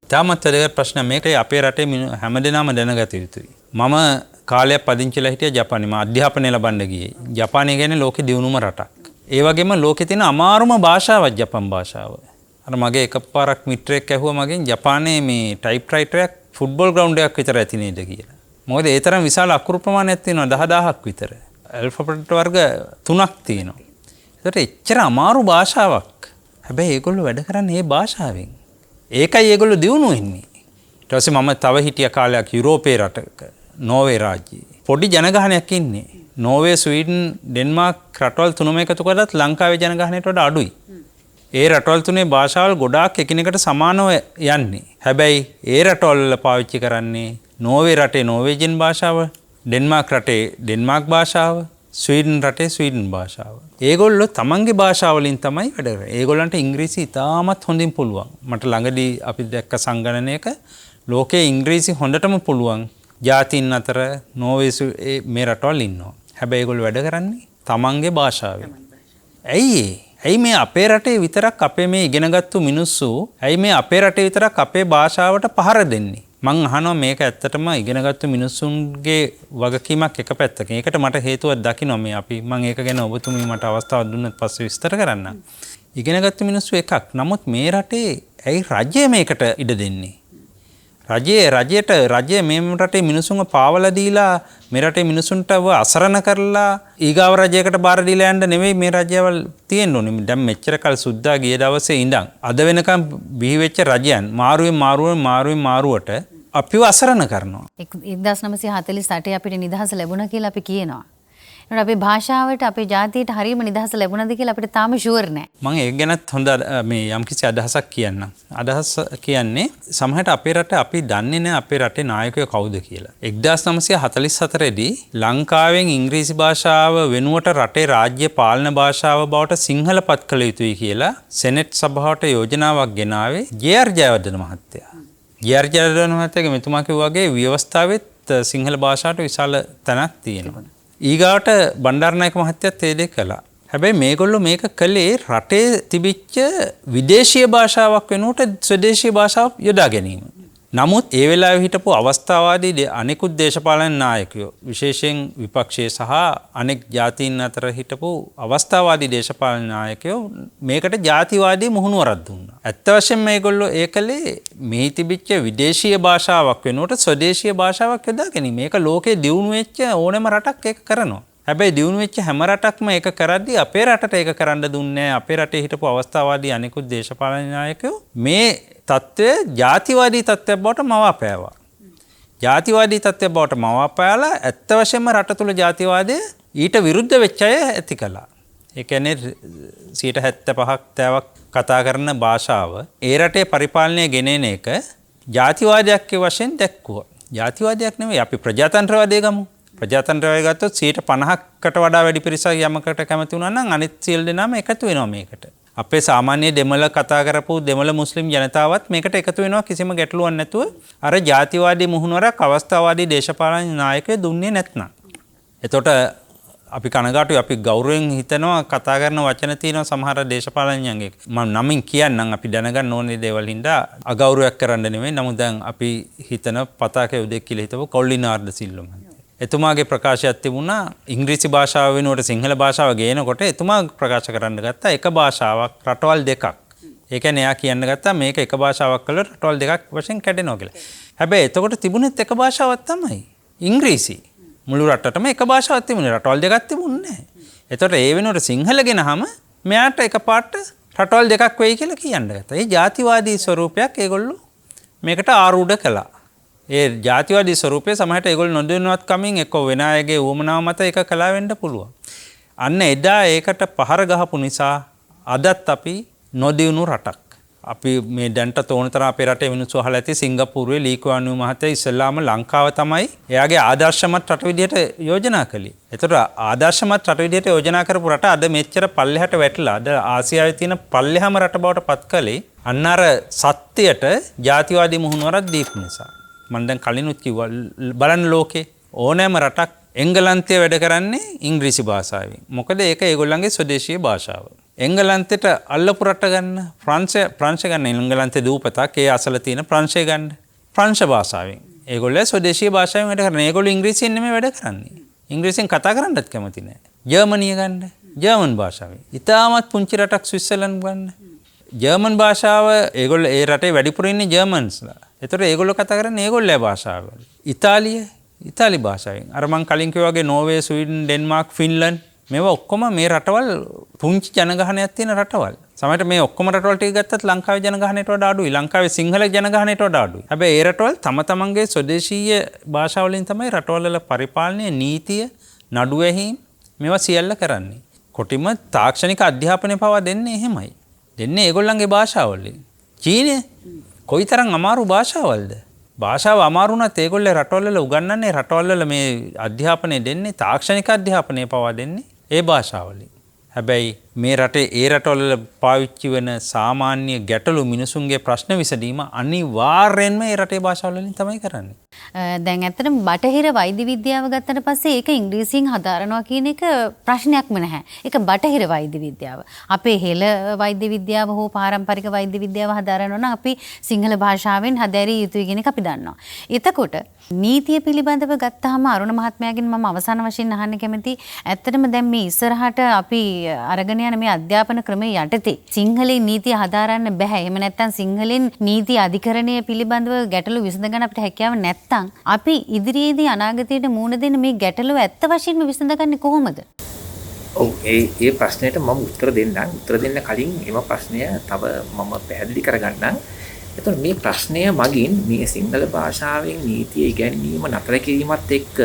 තාමත් වැදගත් ප්‍රශ්න මේකේ අපේ රටේ හැමදෙනාම දැනගත යුතුයි. මම කාලයක් පදිංචිලා හිටියා ජපානයේ. මම අධ්‍යාපනය ලබන්න ගියේ. ජපානය කියන්නේ ලෝකේ දියුණුම රටක්. ඒ වගේම ලෝකේ තියෙන අමාරුම භාෂාවක් ජපන් භාෂාව. අර මගේ එකපාරක් මිත්‍රයෙක් ඇහුවා මගෙන් ජපානයේ මේ ටයිප්‍රයිටර් එකක් ෆුට්බෝල් ග්‍රවුන්ඩ් එකක් විතර ඇති නේද කියලා. මොකද ඒ තරම් විශාල අකුරු ප්‍රමාණයක් තියෙනවා 10000ක් විතර. ඇල්ෆබෙට් වර්ග 3ක් තියෙනවා. ඒකට එච්චර අමාරු භාෂාවක්. හැබැයි ඒගොල්ලෝ වැඩ කරන්නේ මේ භාෂාවෙන්. ඒකයි ඒගොල්ලෝ දියුණු වෙන්නේ. ඊට පස්සේ මම තව හිටිය කාලයක් යුරෝපේ රටක නෝර්වේ රාජ්‍යයේ පොඩි ජනගහනයක් ඉන්නේ. නෝර්වේ, ස්වීඩන්, ඩෙන්මාර්ක් රටවල් තුනම එකතු කරලත් ලංකාවේ ජනගහනයට වඩා අඩුයි. ඒ රටවල් තුනේ භාෂාවල් ගොඩාක් එකිනෙකට සමානව යන්නේ. හැබැයි ඒ රටවල් පාවිච්චි කරන්නේ නෝර්වේ රටේ නෝර්වේජියන් භාෂාව, ඩෙන්මාර්ක් රටේ ඩෙන්මාර්ක් භාෂාව, ස්වීඩන් රටේ ස්වීඩන් භාෂාව. ඒගොල්ලෝ තමන්ගේ භාෂාවලින් තමයි වැඩ කරන්නේ. ඒගොල්ලන්ට ඉංග්‍රීසි ඉතාමත් හොඳින් පුළුවන්. මට ළඟදී අපි දැක්ක සංගණනයක ලෝකයේ ඉංග්‍රීසි හොඳටම පුළුවන් ජාතීන් අතර නෝර්වේ මේ රටවල් ඉන්නවා. හැබැයි ඒගොල්ලෝ වැඩ කරන්නේ තමන්ගේ භාෂාවෙන්. ඇයි මේ අපේ රටේ විතරක් අපේ මේ ඉගෙනගත්තු මිනිස්සු ඇයි මේ අපේ රටේ විතරක් අපේ භාෂාවට පහර දෙන්නේ? මං අහනවා මේක ඇත්තටම ඉගෙනගත්තු මිනිස්සුන්ගේ වගකීමක් එක පැත්තකින්. ඒකට මට හේතුවක් දකින්න මං ඒක ගැන ඔබතුමී මට අවස්ථාවක් දුන්නත් පස්සේ විස්තර කරන්න. ඉගෙනගත්තු මිනිස්සු එකක්. නමුත් මේ රටේ ඇයි රජය මේකට ඉඩ දෙන්නේ? රජය මේ රටේ මිනිසුන්ව පාවලා දීලා මේ රටේ මිනිසුන්ට අසරණ කරලා ඊගාව රජයකට බාර දීලා යන්න නෙමෙයි මේ රජයවල් තියෙන්න ඕනේ. දැන් මෙච්චර කල් සුද්දා ගිය දවසේ ඉඳන් අද වෙනකම් බිහි වෙච්ච රජයන් මාරුවට අපිව අසරණ කරනවා. 1948 අපිට නිදහස ලැබුණා කියලා අපි කියනවා. ඒකට අපේ භාෂාවට අපේ ජාතියට හරියම නිදහස ලැබුණාද කියලා අපිට තාම ෂුවර් නෑ. මම ඒක ගැනත් හොඳ මේ යම්කිසි අදහසක් කියන්නම්. අදහස කියන්නේ සමහරට අපේ රට අපි දන්නේ නැහැ අපේ රටේ නායකයෝ කවුද කියලා. 1944 දී ලංකාවෙන් ඉංග්‍රීසි භාෂාව වෙනුවට රටේ රාජ්‍ය පාලන භාෂාව බවට සිංහල පත් කළ යුතුයි කියලා සෙනෙට් සභාවට යෝජනාවක් ගෙනාවේ ජේ.ආර්. ජයවර්ධන මහත්තයා. ජේ.ආර්. ජයවර්ධන මහත්තයාගේ මෙතුමා කිව්වා වගේ ව්‍යවස්ථාවෙත් සිංහල භාෂාවට විශාල තැනක් තියෙනවා. ඊගාට බණ්ඩාරනායක මහත්තයත් ඒ දේ කළා. හැබැයි මේගොල්ලෝ මේක කළේ රටේ තිබිච්ච විදේශීය භාෂාවක් වෙනුවට ස්වදේශීය භාෂාවක් යොදා ගැනීම. නමුත් ඒ වෙලාවේ හිටපු අවස්ථාවාදී අනෙකුත් දේශපාලන නායකයෝ විශේෂයෙන් විපක්ෂයේ සහ අනෙක් ජාතීන් අතර හිටපු අවස්ථාවාදී දේශපාලන නායකයෝ මේකට ජාතිවාදී මුහුණුවරක් දුන්නා. ඇත්ත වශයෙන්ම මේගොල්ලෝ ඒකලේ මේ තිබිච්ච විදේශීය භාෂාවක් වෙනුවට ස්වදේශීය භාෂාවක් යොදා ගැනීම. මේක ලෝකේ දියුණු වෙච්ච ඕනෑම රටක් ඒක කරනවා. හැබැයි දියුණු වෙච්ච හැම රටක්ම ඒක කරද්දී අපේ රටට ඒක කරන්න දුන්නේ නැහැ. අපේ රටේ හිටපු අවස්ථාවාදී අනෙකුත් දේශපාලන නායකයෝ මේ තත්ත්වය ජාතිවාදී තත්ත්වයක් බවට මවාපෑවා. ජාතිවාදී තත්ත්වයක් බවට මවාපෑලා ඇත්ත වශයෙන්ම රට තුල ජාතිවාදය ඊට විරුද්ධ වෙච්ච අය ඇති කළා. ඒ කියන්නේ 75% කතා කරන භාෂාව ඒ රටේ පරිපාලනය ගෙනෙන එක ජාතිවාදයක් වශයෙන් දැක්කුවා. ජාතිවාදයක් නෙවෙයි අපි ප්‍රජාතන්ත්‍රවාදය ගමු. ප්‍රජාතන්ත්‍රවාදය ගත්තොත් 50%කට වඩා වැඩි පිරිසක් යමකට කැමති වුණා නම් අනිත් සියලු දෙනාම එකතු වෙනවා මේකට. අපේ සාමාන්‍ය දෙමළ කතා කරපු දෙමළ මුස්ලිම් ජනතාවත් මේකට එකතු වෙනවා කිසිම ගැටලුවක් නැතුව අර ජාතිවාදී මුහුණුවරක් අවස්ථාවාදී දේශපාලන නායකයෝ දුන්නේ නැත්නම්. එතකොට අපි කනගාටුයි අපි ගෞරවයෙන් හිතනවා කතා කරන වචන තියෙනවා සමහර දේශපාලඥයන්ගේ. මම නමින් කියන්නම් අපි දැනගන්න ඕනේ දේවල් හින්දා අගෞරවයක් කරන්න නෙමෙයි. නමුත් දැන් අපි හිතන පතාකේ උදෙක් කියලා හිතව කොල්ලිනාර්ද සිල්වා මහත්තයා. එතුමාගේ ප්‍රකාශයක් තිබුණා ඉංග්‍රීසි භාෂාව වෙනුවට සිංහල භාෂාව ගේනකොට එතුමා ප්‍රකාශ කරන්න ගත්තා එක භාෂාවක් රටවල් දෙකක්. ඒ කියන්නේ එයා කියන්න ගත්තා මේක එක භාෂාවක් කළොත් රටවල් දෙකක් වශයෙන් කැඩෙනවා කියලා. හැබැයි එතකොට තිබුණෙත් එක භාෂාවක් තමයි ඉංග්‍රීසි. මුළු රටටම එක භාෂාවක් තිබුණේ රටවල් දෙකක් තිබුණේ නැහැ. එතකොට ඒ වෙනුවට සිංහල ගෙනහම මෙයාට එකපාරට රටවල් දෙකක් වෙයි කියලා කියන්න ගත්තා. ඒ ජාතිවාදී ස්වරූපයක් ඒගොල්ලෝ මේකට ආරූඪ කළා. ඒ ජාතිවාදී ස්වරූපය සමහරට ඒගොල්ලෝ නොදැනුවත් කමින් එක්ක වෙන අයගේ උවමනාව මත ඒක කළා වෙන්න පුළුවන්. අන්න එදා ඒකට පහර ගහපු නිසා අදත් අපි නොදියුණු රටක්. අපි මේ දැන්ට තෝරන තරම් අපේ රටේ මිනිස්සු අහලා ඇති සිංගප්පූරුවේ ලී කුවාන් යූ මහත්තයා ඉස්සෙල්ලාම ලංකාව තමයි එයාගේ ආදර්ශමත් රට විදියට යෝජනා කළේ. ඒතර ආදර්ශමත් රට විදියට යෝජනා කරපු රට අද මෙච්චර පල්ලෙහාට වැටලා අද ආසියාවේ තියෙන පල්ලෙහාම රට බවට පත් කළේ අන්න අර සත්‍යයට ජාතිවාදී මුහුණුවරක් දීපු නිසා. මම දැන් කලිනුත් කිව්වා බලන්න ලෝකේ ඕනෑම රටක් එංගලන්තය වැඩ කරන්නේ ඉංග්‍රීසි භාෂාවෙන්. මොකද ඒක ඒගොල්ලන්ගේ ස්වදේශීය භාෂාව. එංගලන්තයට අල්ලපු රට ගන්න ප්‍රංශ ගන්න එංගලන්තේ දූපතක් ඒ අසල තියෙන ප්‍රංශය ගන්න ප්‍රංශ භාෂාවෙන්. ඒගොල්ලෝ ස්වදේශීය භාෂාවෙන් වැඩ කරන්නේ. ඒගොල්ලෝ ඉංග්‍රීසියෙන් නෙමෙයි වැඩ කරන්නේ. ඉංග්‍රීසියෙන් කතා කරන්නත් කැමති නැහැ. ජර්මනිය ගන්න ජර්මන් භාෂාවෙන්. ඉතාමත් පුංචි රටක් ස්විට්සර්ලන්ඩ් ගන්න. ජර්මන් භාෂාව ඒගොල්ලෝ ඒ රටේ වැඩිපුර ඉන්නේ ජර්මන්ස්ලා. ඒතර ඒගොල්ලෝ කතා කරන්නේ ඒගොල්ලෝ භාෂාවවල. ඉතාලි භාෂාවෙන්. අර මං කලින් කිව්වා වගේ නෝර්වේ, ස්වීඩන්, ඩෙන්මාර්ක්, ෆින්ලන්ඩ් මේවා ඔක්කොම මේ රටවල් පුංචි ජනගහනයක් තියෙන රටවල්. සමහරට මේ ඔක්කොම රටවල් ටික ගත්තත් ලංකාවේ ජනගහනයට වඩා අඩුයි. ලංකාවේ සිංහල ජනගහනයට වඩා අඩුයි. හැබැයි ඒ රටවල් තම තමන්ගේ ස්වදේශීය භාෂාවලින් තමයි රටවල් වල පරිපාලනය, නීතිය, නඩු ඇහිම් මේවා සියල්ල කරන්නේ. කොටිම තාක්ෂණික අධ්‍යාපනය පවා දෙන්නේ එහෙමයි. දෙන්නේ ඒගොල්ලන්ගේ භාෂාවලින්. චීනය කොයිතරම් අමාරු භාෂාවල්ද? භාෂාව අමාරු නැත් ඒගොල්ලෝ රටවල් වල උගන්වන්නේ රටවල් වල මේ අධ්‍යාපනය දෙන්නේ තාක්ෂණික අධ්‍යාපනය පවා දෙන්නේ ඒ භාෂාවලින්. හැබැයි මේ රටේ ඒ රටවල් වල පාවිච්චි වෙන සාමාන්‍ය ගැටලු මිනිසුන්ගේ ප්‍රශ්න විසඳීම අනිවාර්යෙන්ම ඒ රටේ භාෂාවල වලින් තමයි කරන්නේ. දැන් ඇත්තටම බටහිර වෛද්‍ය විද්‍යාව ගත්තට පස්සේ ඒක ඉංග්‍රීසියෙන් හදාරනවා කියන එක ප්‍රශ්නයක්ම නැහැ. ඒක බටහිර වෛද්‍ය විද්‍යාව. අපේ හෙළ වෛද්‍ය විද්‍යාව හෝ පාරම්පරික වෛද්‍ය විද්‍යාව හදාරනවා නම් අපි සිංහල භාෂාවෙන් හදාරිය යුතුයි කියන එක අපි දන්නවා. එතකොට නීතිය පිළිබඳව ගත්තාම අරුණ මහත්මයාගෙන් මම අවසාන වශයෙන් අහන්න කැමති ඇත්තටම දැන් මේ ඉස්සරහට අපි අරගෙන යන මේ අධ්‍යාපන ක්‍රමයේ යටතේ සිංහලෙන් නීතිය හදාරන්න බෑ. එහෙම නැත්නම් සිංහලෙන් නීති අධිකරණය පිළිබඳව ගැටලු විසඳගන්න අපිට හැකියාව නැත්නම් අපි ඉදිරියේදී අනාගතයට මුහුණ දෙන මේ ගැටලුව ඇත්ත වශයෙන්ම විසඳගන්නේ කොහොමද? ඔව් ඒ ප්‍රශ්නයට මම උත්තර දෙන්නම්. උත්තර දෙන්න කලින් එම ප්‍රශ්නය තව මම පැහැදිලි කරගන්නම්. එතකොට මේ ප්‍රශ්නය මගින් මේ සිංහල භාෂාවෙන් නීතිය ඉගැන්වීම නතර කිරීමත් එක්ක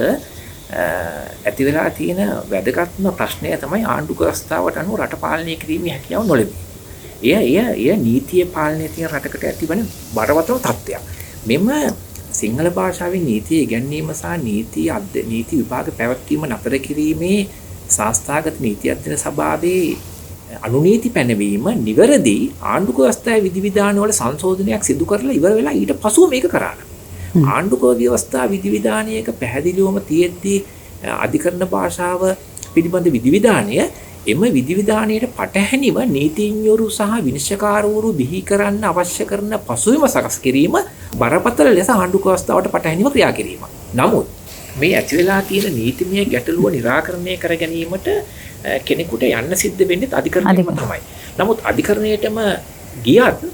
ඇති වෙලා තියෙන වැදගත්ම ප්‍රශ්නය තමයි ආණ්ඩුක ව්‍යවස්ථාවට අනුව රට පාලනය කිරීමේ හැකියාව නොලැබීම. එය නීතිය පාලනය තියෙන රටකට ඇතිවන බරපතල තත්ත්වයක්. මෙම සිංහල භාෂාවෙන් නීතිය ඉගැන්වීම සහ නීති විභාග පැවැත්වීම නතර කිරීමේ සංස්ථාගත නීති අධ්‍යයන සභාවේ අනුනීති පැනවීම නිවැරදි ආණ්ඩුක ව්‍යවස්ථාවේ විධිවිධාන වල සංශෝධනයක් සිදු කරලා ඉවර වෙලා ඊට පසුව මේක කරාන. ආණ්ඩුක ව්‍යවස්ථා විධිවිධානයක පැහැදිලිවම තියෙද්දී අධිකරණ භාෂාව පිළිබඳ විධිවිධානය එම විධිවිධානයට පටහැනිව නීතිඥවරු සහ විනිශ්චයකාරවරු බිහි කරන්න අවශ්‍ය කරන පසුබිම සකස් කිරීම බරපතල ලෙස ආණ්ඩුක ව්‍යවස්ථාවට පටහැනිව ක්‍රියා කිරීම. නමුත් මේ ඇති වෙලා තියෙන නීතිමය ගැටලුව निराකරණය කර ගැනීමට කෙනෙකුට යන්න සිද්ධ වෙන්නේ අධිකරණයම තමයි. නමුත් අධිකරණයටම ගියත්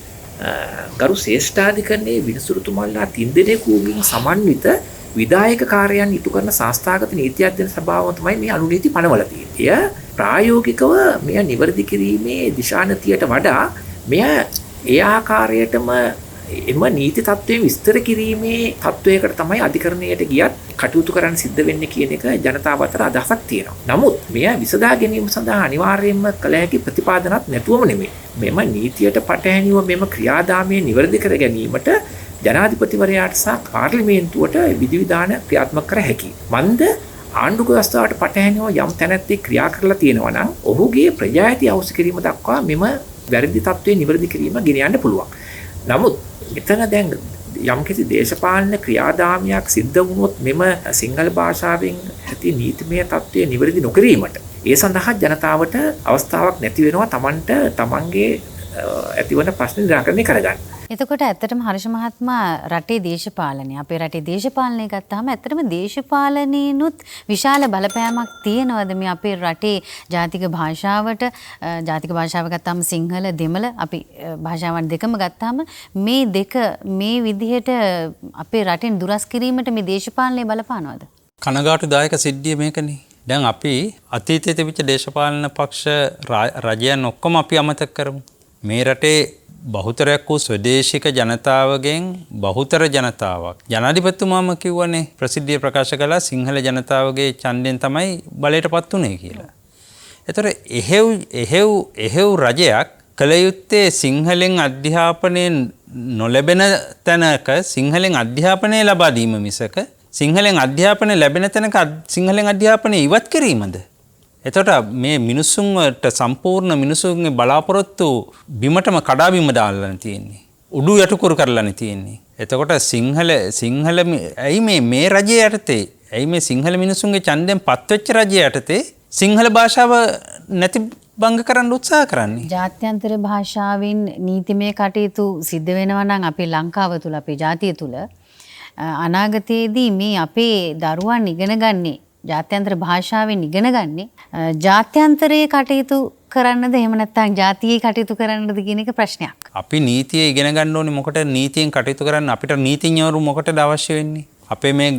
ගරු ශ්‍රේෂ්ඨාධිකරණයේ විනිසුරුතුමන්ලා 3 දෙනෙකුගෙන් සමන්විත විධායක කාර්යයන් ඉටු කරන සංස්ථාගත නීති අධ්‍යයන සභාව තමයි මේ අනුනීති පනවලා තියෙන්නේ. ප්‍රායෝගිකව මෙය නිවැරදි කිරීමේ දිශානතියට වඩා මෙය ඒ ආකාරයටම එම නීති තත්ත්වයෙන් විස්තර කිරීමේ තත්ත්වයකට තමයි අධිකරණයට ගියත් කටයුතු කරන්න සිද්ධ වෙන්නේ කියන එක ජනතාව අතර අදහසක් තියෙනවා. නමුත් මෙය විසඳා ගැනීම සඳහා අනිවාර්යයෙන්ම කළ හැකි ප්‍රතිපාදනක් නැතුවම නෙමෙයි. මෙම නීතියට පටහැනිව මෙම ක්‍රියාදාමය නිවැරදි කර ගැනීමට ජනාධිපතිවරයාට සහ පාර්ලිමේන්තුවට විධිවිධාන ක්‍රියාත්මක කර හැකියි. මන්ද ආණ්ඩුක ව්‍යවස්ථාවට පටහැනිව යම් තැනැත්තෙක් ක්‍රියා කරලා තියෙනවා නම් ඔහුගේ ප්‍රජායති අවශ්‍ය කිරීම දක්වා මෙම වැරදි තත්ත්වයේ නිවැරදි කිරීම ගෙන යන්න පුළුවන්. නමුත් මෙතන දැන් යම්කිසි දේශපාලන ක්‍රියාදාමයක් සිද්ධ වුණොත් මෙම සිංහල භාෂාවෙන් ඇති නීතිමය තත්ත්වය නිවැරදි නොකිරීමට ඒ සඳහා ජනතාවට අවස්ථාවක් නැති වෙනවා Tamanට Tamanගේ ඇතිවන ප්‍රශ්න නිරාකරණය කරගන්න. එතකොට ඇත්තටම හර්ෂ මහත්මයා රටේ දේශපාලනය අපේ රටේ දේශපාලනය ගත්තාම ඇත්තටම දේශපාලනීනුත් විශාල බලපෑමක් තියෙනවද මේ අපේ රටේ ජාතික භාෂාවට ජාතික භාෂාව ගත්තාම සිංහල දෙමළ අපි භාෂාවන් දෙකම ගත්තාම මේ දෙක මේ විදිහට අපේ රටෙන් දුරස් කිරීමට මේ දේශපාලනය බලපානවද? කනගාටුදායක සිද්ධිය මේකනේ. දැන් අපි අතීතයේ තිබිච්ච දේශපාලන පක්ෂ රජයන් ඔක්කොම අපි අමතක කරමු. මේ රටේ බහුතරයක් වූ ස්වදේශික ජනතාවගෙන් බහුතර ජනතාවක් ජනාධිපතිතුමාම කිව්වනේ ප්‍රසිද්ධිය ප්‍රකාශ කළා සිංහල ජනතාවගේ ඡන්දයෙන් තමයි බලයටපත් උනේ කියලා. ඒතර එහෙව් රජයක් කළ යුත්තේ සිංහලෙන් අධ්‍යාපනය නොලැබෙන තැනක සිංහලෙන් අධ්‍යාපනය ලබා දීම මිසක සිංහලෙන් අධ්‍යාපනය ලැබෙන තැනක සිංහලෙන් අධ්‍යාපනය ඉවත් කිරීමද? එතකොට මේ මිනිස්සුන්ට සම්පූර්ණ මිනිසුන්ගේ බලාපොරොත්තු බිමටම කඩාබිම දාලා තියෙන්නේ. උඩු යටකුරු කරලානේ තියෙන්නේ. එතකොට සිංහල ඇයි මේ රජයේ යටතේ ඇයි මේ සිංහල මිනිසුන්ගේ ඡන්දයෙන් පත්වෙච්ච රජයේ යටතේ සිංහල භාෂාව නැති බංග කරන්න උත්සාහ කරන්නේ? ජාත්‍යන්තර භාෂාවෙන් නීතිමය කටයුතු සිද්ධ වෙනවා නම් අපේ ලංකාව තුල අපේ ජාතිය තුල අනාගතයේදී මේ අපේ දරුවන් ඉගෙන ගන්නේ ජාත්‍යන්තර භාෂාවෙන් ඉගෙන ගන්නේ ජාත්‍යන්තරයේ කටයුතු කරන්නද එහෙම නැත්නම් ජාතියේ කටයුතු කරන්නද කියන එක ප්‍රශ්නයක්. අපි නීතිය ඉගෙන ගන්න ඕනේ මොකටද නීතියෙන් කටයුතු කරන්න අපිට නීතිඥවරු මොකටද අවශ්‍ය වෙන්නේ? අපේ මේ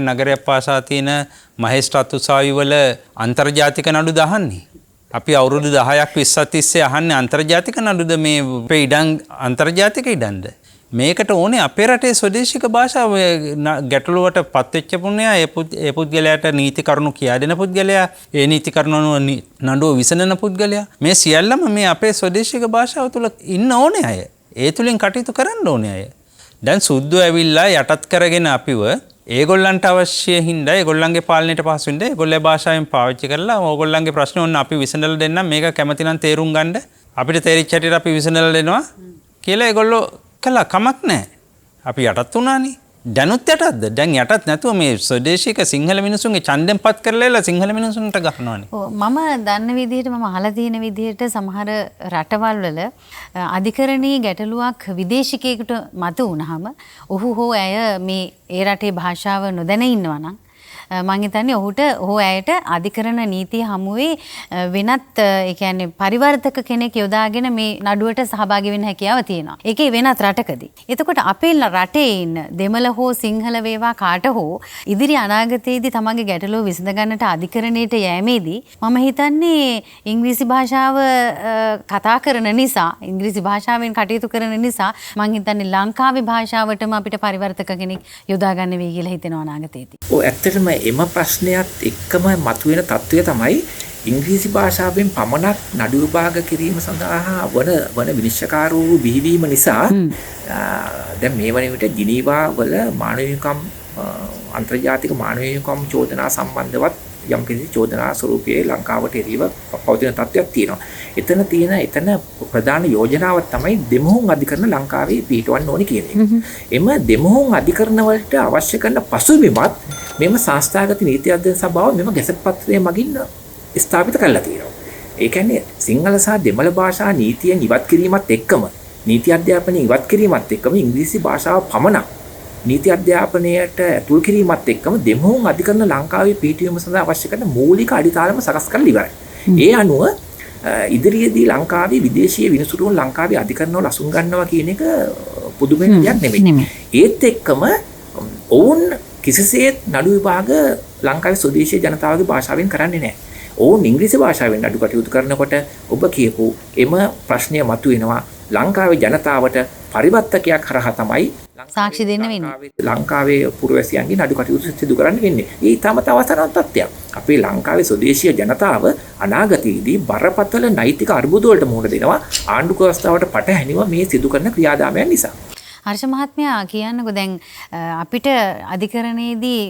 නගරයක් පාසා තියෙන මහේස්ත්‍රාත් උසාවිවල අන්තර්ජාතික නඩු දහන්නේ. අපි අවුරුදු 10ක් 20ක් තිස්සේ අහන්නේ අන්තර්ජාතික නඩුද මේ අපේ ඉඩම් අන්තර්ජාතික ඉඩම්ද? මේකට ඕනේ අපේ රටේ ස්වදේශික භාෂාව ගැටලුවට පත්වෙච්ච පුණ්‍යය ඒ පුද්ගලයාට නීති කරුණු කියා දෙන පුද්ගලයා ඒ නීති කරුණු නඩුව විසඳන පුද්ගලයා මේ සියල්ලම මේ අපේ ස්වදේශික භාෂාව තුළ ඉන්න ඕනේ අය. ඒ තුලින් කටයුතු කරන්න ඕනේ අය. දැන් සුද්ධු ඇවිල්ලා යටත් කරගෙන අපිව ඒගොල්ලන්ට අවශ්‍ය හින්දා ඒගොල්ලන්ගේ පාලනයට පහසු වෙන්න ඒගොල්ලේ භාෂාවෙන් පාවිච්චි කරලා ඕගොල්ලන්ගේ ප්‍රශ්න ඕන අපි විසඳලා දෙන්නම් මේක කැමති නම් තේරුම් ගන්න අපිට තේරිච්ච හැටියට අපි විසඳලා දෙනවා කියලා ඒගොල්ලෝ කළා කමක් නැහැ. අපි යටත් වුණානේ. දැනුත් යටත්ද? දැන් යටත් නැතුව මේ ස්වදේශික සිංහල මිනිසුන්ගේ ඡන්දෙන් පත් කරලා සිංහල මිනිසුන්ට ගහනවානේ. ඔව් මම දන්න විදිහට මම අහලා තියෙන විදිහට සමහර රටවල් වල අධිකරණීය ගැටලුවක් විදේශිකයෙකුට මතු වුණාම ඔහු හෝ ඇය මේ ඒ රටේ භාෂාව නොදැන ඉන්නවා නම් මම හිතන්නේ ඔහු ඇයට අධිකරණ නීතිය හමුවේ වෙනත් ඒ කියන්නේ පරිවර්තක කෙනෙක් යොදාගෙන මේ නඩුවට සහභාගී වෙන්න හැකියාව තියෙනවා. ඒකේ වෙනත් රටකදී. එතකොට අපේ රටේ ඉන්න දෙමළ හෝ සිංහල වේවා කාට හෝ ඉදිරි අනාගතයේදී තමන්ගේ ගැටලුව විසඳ ගන්නට අධිකරණයට යෑමේදී මම හිතන්නේ ඉංග්‍රීසි භාෂාව කතා කරන නිසා ඉංග්‍රීසි භාෂාවෙන් කටයුතු කරන නිසා මම හිතන්නේ ලංකාවේ භාෂාවටම අපිට පරිවර්තක කෙනෙක් යොදා ගන්න වෙයි කියලා හිතෙනවා අනාගතයේදී. ඔව් ඇත්තටම එම ප්‍රශ්නයත් එක්කම මතුවෙන තත්ත්වය තමයි ඉංග්‍රීසි භාෂාවෙන් පමණක් නඩු විභාග කිරීම සඳහා වන විනිශ්චයකාරවරු බිහිවීම නිසා දැන් මේ වන විට ජිනීවා වල මානව හිමිකම් අන්තර්ජාතික මානව හිමිකම් චෝදනා සම්බන්ධවත් යම්කිසි චෝදනා ස්වරූපයේ ලංකාවට එරෙහිව පවතින තත්ත්වයක් තියෙනවා. එතන ප්‍රධාන යෝජනාවක් තමයි දෙමුහුන් අධිකරණ ලංකාවේ පිහිටවන්න ඕනි කියන එක. එම දෙමුහුන් අධිකරණ වලට අවශ්‍ය කරන පසුබිමත් මෙම සංස්ථාගත නීති අධ්‍යයන සභාව මෙම ගැසට් පත්‍රය මගින් ස්ථාපිත කරලා තියෙනවා. ඒ කියන්නේ සිංහල සහ දෙමළ භාෂා නීතියෙන් ඉවත් කිරීමත් එක්කම නීති අධ්‍යාපනය ඉවත් කිරීමත් එක්කම ඉංග්‍රීසි භාෂාව පමණක් නීති අධ්‍යාපනයට ඇතුල් කිරීමත් එක්කම දෙමුහුන් අධිකරණ ලංකාවේ පිහිටවීම සඳහා අවශ්‍ය කරන මූලික අඩිතාලම සකස් කරලා ඉවරයි. ඒ අනුව ඉදිරියේදී ලංකාවේ විදේශීය විනිසුරුන් ලංකාවේ අධිකරණවල අසුන් ගන්නවා කියන එක පුදුම දෙයක් නෙමෙයි. ඒත් එක්කම ඔවුන් කිසිසේත් නඩු විභාග ලංකාවේ ස්වදේශීය ජනතාවගේ භාෂාවෙන් කරන්නේ නැහැ. ඔවුන් ඉංග්‍රීසි භාෂාවෙන් නඩු කටයුතු කරනකොට ඔබ කියපු එම ප්‍රශ්නය මතුවෙනවා. ලංකාවේ ජනතාවට පරිවර්තකයක් හරහා තමයි සාක්ෂි දෙන්න වෙන්නේ. ලංකාවේ පුරවැසියන්ගේ නඩු කටයුතු සිදු කරන්න වෙන්නේ. ඒ ඊටමත් අවසාන තත්ත්වයක්. අපේ ලංකාවේ ස්වදේශීය ජනතාව අනාගතයේදී බරපතල නෛතික අර්බුද වලට මුහුණ දෙනවා ආණ්ඩුක ව්‍යවස්ථාවට පටහැනිව මේ සිදු කරන ක්‍රියාදාමයන් නිසා. හර්ෂ මහත්මයා කියන්නකෝ දැන් අපිට අධිකරණයේදී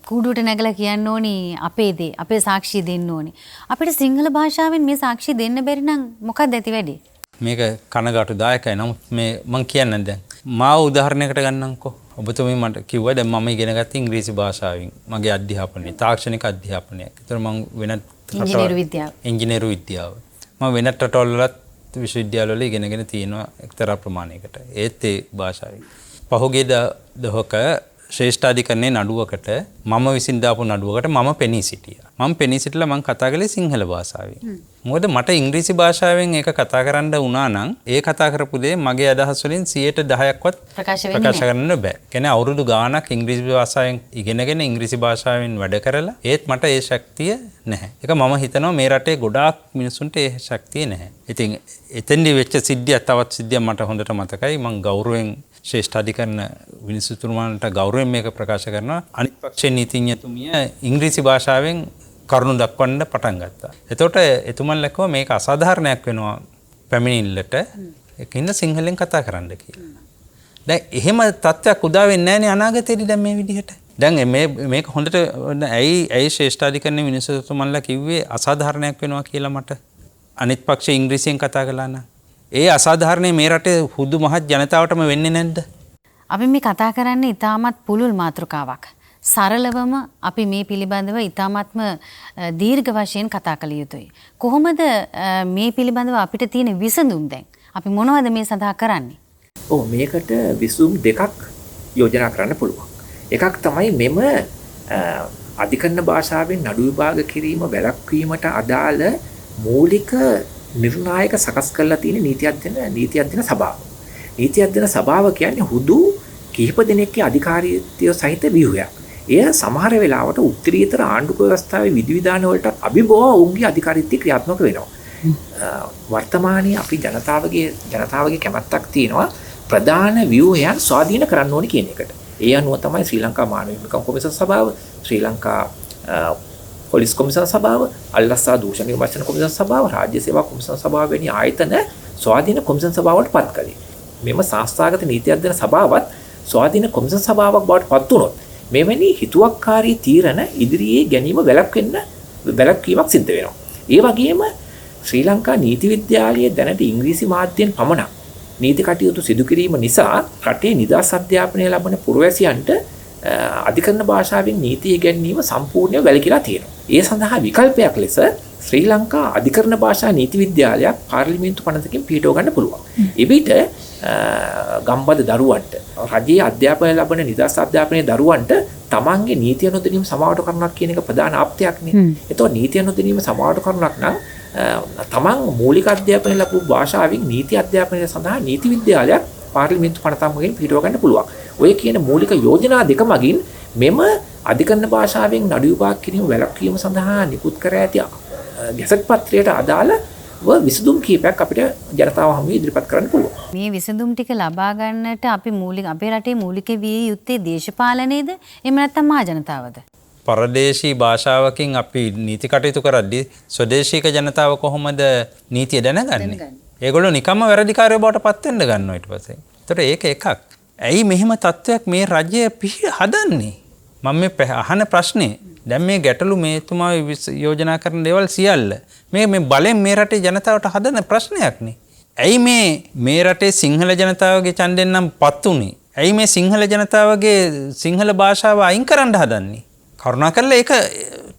කූඩුවට නැගලා කියන්න ඕනි අපේ දේ අපේ සාක්ෂි දෙන්න ඕනි. අපිට සිංහල භාෂාවෙන් මේ සාක්ෂි දෙන්න බැරි නම් මොකක්ද ඇති වෙන්නේ? මේක කනගාටුදායකයි. නමුත් මේ මං කියන්නම් දැන් මාව උදාහරණයකට ගන්නම්කෝ. ඔබතුමී මට කිව්වා දැන් මම ඉගෙන ගත්තේ ඉංග්‍රීසි භාෂාවෙන් මගේ අධ්‍යාපනය තාක්ෂණික අධ්‍යාපනයක්. ඒතර මං වෙනත් ඉංජිනේරු විද්‍යාව. මම වෙනත් රටවල්වලත් විශ්වවිද්‍යාලවල ඉගෙනගෙන තියෙනවා එක්තරා ප්‍රමාණයකට. ඒත් ඒ භාෂාවෙන්. පහුගිය දහක ශ්‍රේෂ්ඨාධිකරණයේ නඩුවකට මම විසින් දාපු නඩුවකට මම පෙනී සිටියා. මම පෙනී සිටලා මං කතා කළේ සිංහල භාෂාවෙන්. මොකද මට ඉංග්‍රීසි භාෂාවෙන් ඒක කතා කරන්න වුණා නම් ඒ කතා කරපු දේ මගේ අදහස් වලින් 10%ක්වත් ප්‍රකාශ කරන්න බෑ. කියන්නේ අවුරුදු ගාණක් ඉංග්‍රීසි භාෂාවෙන් ඉගෙනගෙන ඉංග්‍රීසි භාෂාවෙන් වැඩ කරලා ඒත් මට ඒ ශක්තිය නැහැ. ඒක මම හිතනවා මේ රටේ ගොඩාක් මිනිස්සුන්ට ඒ ශක්තිය නැහැ. ඉතින් එතෙන්දි වෙච්ච සිද්ධියක් තවත් සිද්ධියක් මට හොඳට මතකයි. මං ගෞරවයෙන් ශ්‍රේෂ්ඨාධිකරණ විනිසුතුමාන්ට ගෞරවයෙන් මේක ප්‍රකාශ කරනවා. අනිත් පක්ෂයේ නීතිඥතුමිය ඉංග්‍රීසි භාෂාවෙන් කරුණු දක්වන්න පටන් ගත්තා. එතකොට එතුමන් ලැක්කව මේක අසාධාරණයක් වෙනවා පැමිණිල්ලට. ඒකින්ද සිංහලෙන් කතා කරන්න කියලා. දැන් එහෙම තත්ත්වයක් උදා වෙන්නේ නැහැනේ අනාගතයේදී දැන් මේ විදිහට. දැන් මේක හොඳට ඇයි ශ්‍රේෂ්ඨාධිකරණ විනිසුතුමන්ලා කිව්වේ අසාධාරණයක් වෙනවා කියලා මට. අනිත් පක්ෂයේ ඉංග්‍රීසියෙන් කතා කළා නම් ඒ අසාධාරණේ මේ රටේ හුදු මහත් ජනතාවටම වෙන්නේ නැද්ද? අපි මේ කතා කරන්නේ ඉතාමත් පුළුල් මාතෘකාවක්. සරලවම අපි මේ පිළිබඳව ඉතාමත්ම දීර්ඝ වශයෙන් කතා කළ යුතුයි. කොහොමද මේ පිළිබඳව අපිට තියෙන විසඳුම් දැන්? අපි මොනවද මේ සඳහා කරන්නේ? මේකට විසඳුම් දෙකක් යෝජනා කරන්න පුළුවන්. එකක් තමයි මෙම අධිකරණ භාෂාවෙන් නඩු විභාග කිරීම වැළැක්වීමට අදාළ මූලික නිර්ණායක සකස් කරලා තියෙන නීති අධ්‍යයන සභාව. නීති අධ්‍යයන සභාව කියන්නේ හුදු කිහිප දෙනෙක්ගේ අධිකාරීත්වය සහිත ව්‍යුහයක්. එය සමහර වෙලාවට උත්තරීතර ආණ්ඩුක ව්‍යවස්ථාවේ විධිවිධාන වලට අභිබව ඔවුන්ගේ අධිකාරීත්වය ක්‍රියාත්මක වෙනවා. වර්තමානයේ අපි ජනතාවගේ කැමැත්තක් තියෙනවා ප්‍රධාන ව්‍යුහයන් ස්වාධීන කරන්න ඕනේ කියන එකට. ඒ අනුව තමයි ශ්‍රී ලංකා මානව හිමිකම් කොමිසම් සභාව, ශ්‍රී ලංකා පොලිස් කොමිසම් සභාව, අල්ලස්සා දූෂණ විමර්ශන කොමිසම් සභාව, රාජ්‍ය සේවා කොමිසම් සභාව වැනි ආයතන ස්වාධීන කොමිසම් සභාවලට පත් කළේ. මෙම සංස්ථාගත නීති අධ්‍යයන සභාවත් ස්වාධීන කොමිසම් සභාවක් බවට පත් වුණොත් මෙවැනි හිතුවක්කාරී තීරණ ඉදිරියේ ගැනීම වැළැක්වීමක් සිද්ධ වෙනවා. ඒ වගේම ශ්‍රී ලංකා නීති විද්‍යාලයේ දැනට ඉංග්‍රීසි මාධ්‍යයෙන් පමණක් නීති කටයුතු සිදු කිරීම නිසා රටේ නිදහස් අධ්‍යාපනය ලබන පුරවැසියන්ට අධිකරණ භාෂාවෙන් නීති ඉගෙනීම සම්පූර්ණයෙන් වැළකීලා තියෙනවා. ඒ සඳහා විකල්පයක් ලෙස ශ්‍රී ලංකා අධිකරණ භාෂා නීති විද්‍යාලයක් පාර්ලිමේන්තු පනතකින් පිහිටව ගන්න පුළුවන්. එවිට ගම්බද දරුවන්ට රජයේ අධ්‍යාපනය ලබන නිදහස් අධ්‍යාපනයේ දරුවන්ට තමන්ගේ නීතිය නොදැනීම සමාවට කරුණක් කියන එක ප්‍රධාන ආප්තයක්නේ. ඒතකොට නීතිය නොදැනීම සමාවට කරුණක් නම් තමන් මූලික අධ්‍යාපනය ලැබපු භාෂාවෙන් නීති අධ්‍යාපනය සඳහා නීති විද්‍යාලයක් පාර්ලිමේන්තු පනතකින් පිහිටව ගන්න පුළුවන්. ඔය කියන මූලික යෝජනා දෙක මගින් මෙම අධිකරණ භාෂාවෙන් නඩු විභාග කිරීම වැළැක්වීම සඳහා නිකුත් කර ඇති ගැසට් පත්‍රයට අදාළ විසඳුම් කීපයක් අපිට ජනතාව හමුවේ ඉදිරිපත් කරන්න පුළුවන්. මේ විසඳුම් ටික ලබා ගන්නට අපි අපේ රටේ මූලික විය යුත්තේ දේශපාලනයේද එහෙම නැත්නම් මහා ජනතාවද? පරදේශී භාෂාවකින් අපි නීති කටයුතු කරද්දී ස්වදේශීක ජනතාව කොහොමද නීතිය දැනගන්නේ? ඒගොල්ලෝ නිකම්ම වැරදිකාරයෝ බවට පත් වෙන්න ගන්නවා ඊට පස්සේ. ඒතර ඒක එකක්. ඇයි මෙහෙම තත්ත්වයක් මේ රජය හදන්නේ? මම මේ අහන ප්‍රශ්නේ දැන් මේ ගැටලු මේතුමා යෝජනා කරන දේවල් සියල්ල මේ බලෙන් මේ රටේ ජනතාවට හදන ප්‍රශ්නයක් නේ. ඇයි මේ රටේ සිංහල ජනතාවගේ ඡන්දෙන් නම් පත් උනේ? ඇයි මේ සිංහල ජනතාවගේ සිංහල භාෂාව අයින් කරන්න හදන්නේ? කරුණාකරලා ඒක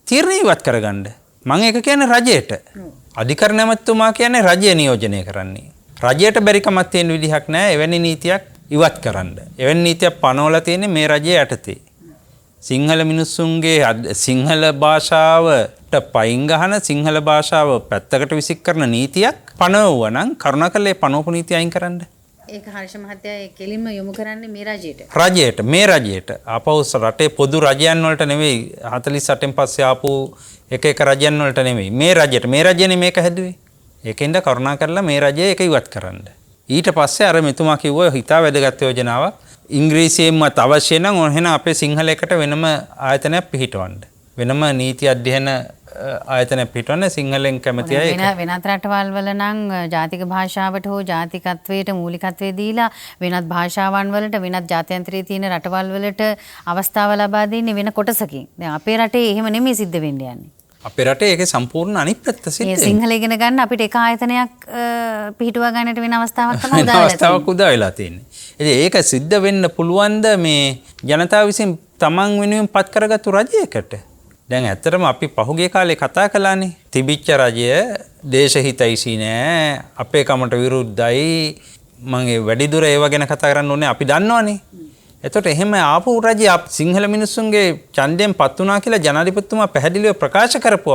තීරණය ඉවත් කරගන්න. මම ඒක කියන්නේ රජයට. අධිකරණ ඇමතුමා කියන්නේ රජය නියෝජනය කරන්නේ. රජයට බැරි කමක් තියෙන විදිහක් නැහැ එවැනි නීතියක් ඉවත් කරන්න. එවැනි නීතියක් පනවලා තියෙන්නේ මේ රජයේ යටතේ. සිංහල මිනිස්සුන්ගේ සිංහල භාෂාවට පයින් ගහන සිංහල භාෂාව පැත්තකට විසික් කරන නීතියක් පනවුවා නම් කරුණාකරලා ඒ පනවපු නීතිය අයින් කරන්න. ඒක හර්ෂ මහත්තයා කෙලින්ම යොමු කරන්නේ මේ රජයට. මේ රජයට. ආපහු රටේ පොදු රජයන් වලට නෙවෙයි 48න් පස්සේ ආපු එක රජයන් වලට නෙවෙයි. මේ රජයට. මේ රජයනේ මේක හැදුවේ. ඒකෙන්ද කරුණාකරලා මේ රජය ඒක ඉවත් කරන්න. ඊට පස්සේ අර මෙතුමා කිව්ව හිතා වැදගත් යෝජනාවක් ඉංග්‍රීසියෙන්මත් අවශ්‍ය නම් එහෙනම් අපේ සිංහල එකට වෙනම ආයතනයක් පිහිටවන්න. වෙනම නීති අධ්‍යයන ආයතනයක් පිහිටවන්න සිංහලෙන් කැමති අය. වෙනත් රටවල් වල නම් ජාතික භාෂාවට හෝ ජාතිකත්වයට මූලිකත්වය දීලා වෙනත් භාෂාවන් වලට වෙනත් ජාත්‍යන්තරයේ තියෙන රටවල් වලට අවස්ථාව ලබා දෙන්නේ වෙන කොටසකින්. දැන් අපේ රටේ එහෙම නෙමෙයි සිද්ධ වෙන්න යන්නේ. අපේ රටේ ඒකේ සම්පූර්ණ අනිත් පැත්ත සිද්ධ මේ වෙනවා. සිංහල ඉගෙන ගන්න අපිට එක ආයතනයක් පිහිටුවා ගන්නට වෙන අවස්ථාවක් තමයි වෙන අවස්ථාවක් උදා වෙලා තියෙන්නේ. ඉතින් ඒක සිද්ධ වෙන්න පුළුවන්ද මේ ජනතාව විසින් තමන් වෙනුවෙන් පත් කරගත්තු රජයකට? දැන් ඇත්තටම අපි පහුගිය කාලේ කතා කළානේ. තිබිච්ච රජය දේශහිතයිසි නෑ, අපේ කමට විරුද්ධයි. මම ඒ වැඩි දුර ඒව ගැන කතා කරන්න ඕනේ අපි දන්නවනේ. එතකොට එහෙම ආපු රජය සිංහල මිනිස්සුන්ගේ ඡන්දයෙන් පත් වුණා කියලා ජනාධිපතිතුමා පැහැදිලිව ප්‍රකාශ කරපු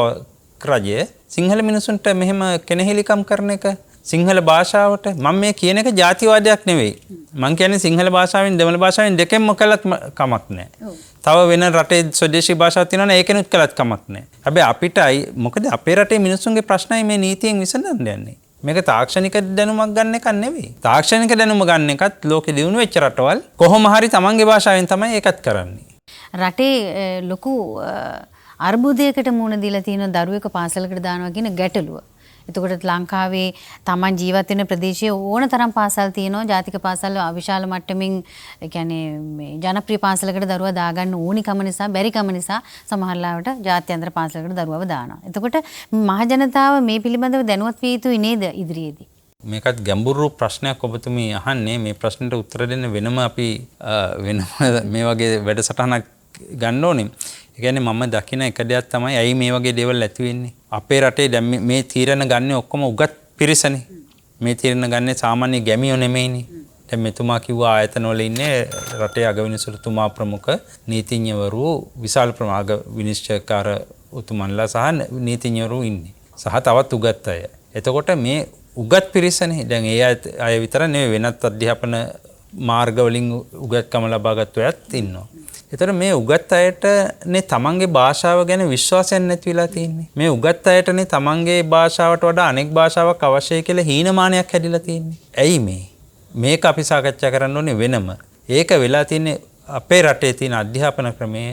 රජය සිංහල මිනිස්සුන්ට මෙහෙම කෙනෙහිලිකම් කරන එක සිංහල භාෂාවට මම මේ කියන එක ජාතිවාදයක් නෙවෙයි. මම කියන්නේ සිංහල භාෂාවෙන් දෙමළ භාෂාවෙන් දෙකෙන්ම කළත් කමක් නැහැ. තව වෙන රටේ ස්වදේශී භාෂාවක් තියෙනවනේ ඒකෙනුත් කළත් කමක් නැහැ. හැබැයි අපිටයි මොකද අපේ රටේ මිනිස්සුන්ගේ ප්‍රශ්නයි මේ නීතියෙන් විසඳන්න යන්නේ. මේක තාක්ෂණික දැනුමක් ගන්න එකක් නෙවෙයි. තාක්ෂණික දැනුම ගන්න එකත් ලෝකෙ දියුණු වෙච්ච රටවල් කොහොම හරි තමන්ගේ භාෂාවෙන් තමයි ඒකත් කරන්නේ. රටේ ලොකු අර්බුදයකට මුහුණ දීලා තියෙන දරුවෙක් පාසලකට දානවා කියන ගැටලුව. එතකොට ලංකාවේ තමන් ජීවත් වෙන ප්‍රදේශයේ ඕන තරම් පාසල් තියෙනවා. ජාතික පාසල් අවිශාල මට්ටමින් ඒ කියන්නේ මේ ජනප්‍රිය පාසලකට දරුවා දාගන්න ඕනිකම නිසා බැරිකම නිසා සමහර ලාවට ජාත්‍යන්තර පාසලකට දරුවව දානවා. එතකොට මහ ජනතාව මේ පිළිබඳව දැනුවත් විය යුතුයි නේද ඉදිරියේදී? මේකත් ගැඹුරු ප්‍රශ්නයක් ඔබතුමී අහන්නේ. මේ ප්‍රශ්නෙට උත්තර දෙන්න වෙනම අපි වෙනම මේ වගේ වැඩසටහනක් ගන්න ඕනේ. ඒ කියන්නේ මම දකින එක දෙයක් තමයි ඇයි මේ වගේ දේවල් ඇති වෙන්නේ. අපේ රටේ දැන් මේ තීරණ ගන්න ඔක්කොම උගත් පිරිසනේ. මේ තීරණ ගන්න සාමාන්‍ය ගැමියෝ නෙමෙයිනේ. දැන් මෙතුමා කිව්වා ආයතන වල ඉන්නේ රටේ අගවිනිසුරුතුමා ප්‍රමුඛ නීතිඥවරු විශාල ප්‍රමාණක විනිශ්චයකාර උතුමන්ලා සහ නීතිඥවරු ඉන්නේ. සහ තවත් උගත් අය. එතකොට මේ උගත් පිරිසනේ දැන් ඒ අය විතර නෙවෙයි වෙනත් අධ්‍යාපන මාර්ග වලින් උගත්කම ලබාගත් අයත් ඉන්නවා. ඒතර මේ උගත් අයටනේ තමන්ගේ භාෂාව ගැන විශ්වාසයක් නැති වෙලා තියෙන්නේ. මේ උගත් අයටනේ තමන්ගේ භාෂාවට වඩා අනෙක් භාෂාවක් අවශ්‍යයි කියලා හීනමානයක් හැදිලා තියෙන්නේ. ඇයි මේ? මේක අපි සාකච්ඡා කරන්න ඕනේ වෙනම. ඒක වෙලා තියෙන්නේ අපේ රටේ තියෙන අධ්‍යාපන ක්‍රමයේ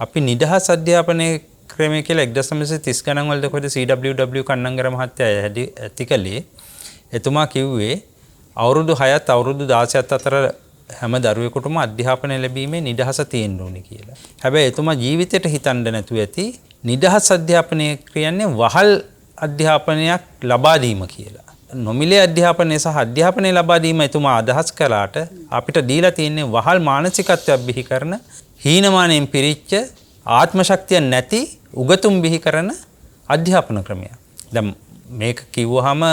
අපි නිදහස් අධ්‍යාපනයේ ක්‍රමය කියලා 1930 ගණන් වලද කොහෙද CWW කන්නංගර මහත්තයා ඇති කළේ. එතුමා කිව්වේ අවුරුදු 6ත් අවුරුදු 16ත් අතර හැම දරුවෙකුටම අධ්‍යාපනය ලැබීමේ නිදහස තියෙන්න ඕනේ කියලා. හැබැයි එතුමා ජීවිතයට හිතන්න නැතුව ඇති නිදහස් අධ්‍යාපනය කියන්නේ වහල් අධ්‍යාපනයක් ලබා දීම කියලා. නොමිලේ අධ්‍යාපනය සහ අධ්‍යාපනය ලබා දීම එතුමා අදහස් කළාට අපිට දීලා තියෙන්නේ වහල් මානසිකත්වයක් බිහි කරන හීනමානයෙන් පිරිච්ච ආත්ම ශක්තිය නැති උගතුම් බිහි කරන අධ්‍යාපන ක්‍රමයක්. දැන් මේක කිව්වහම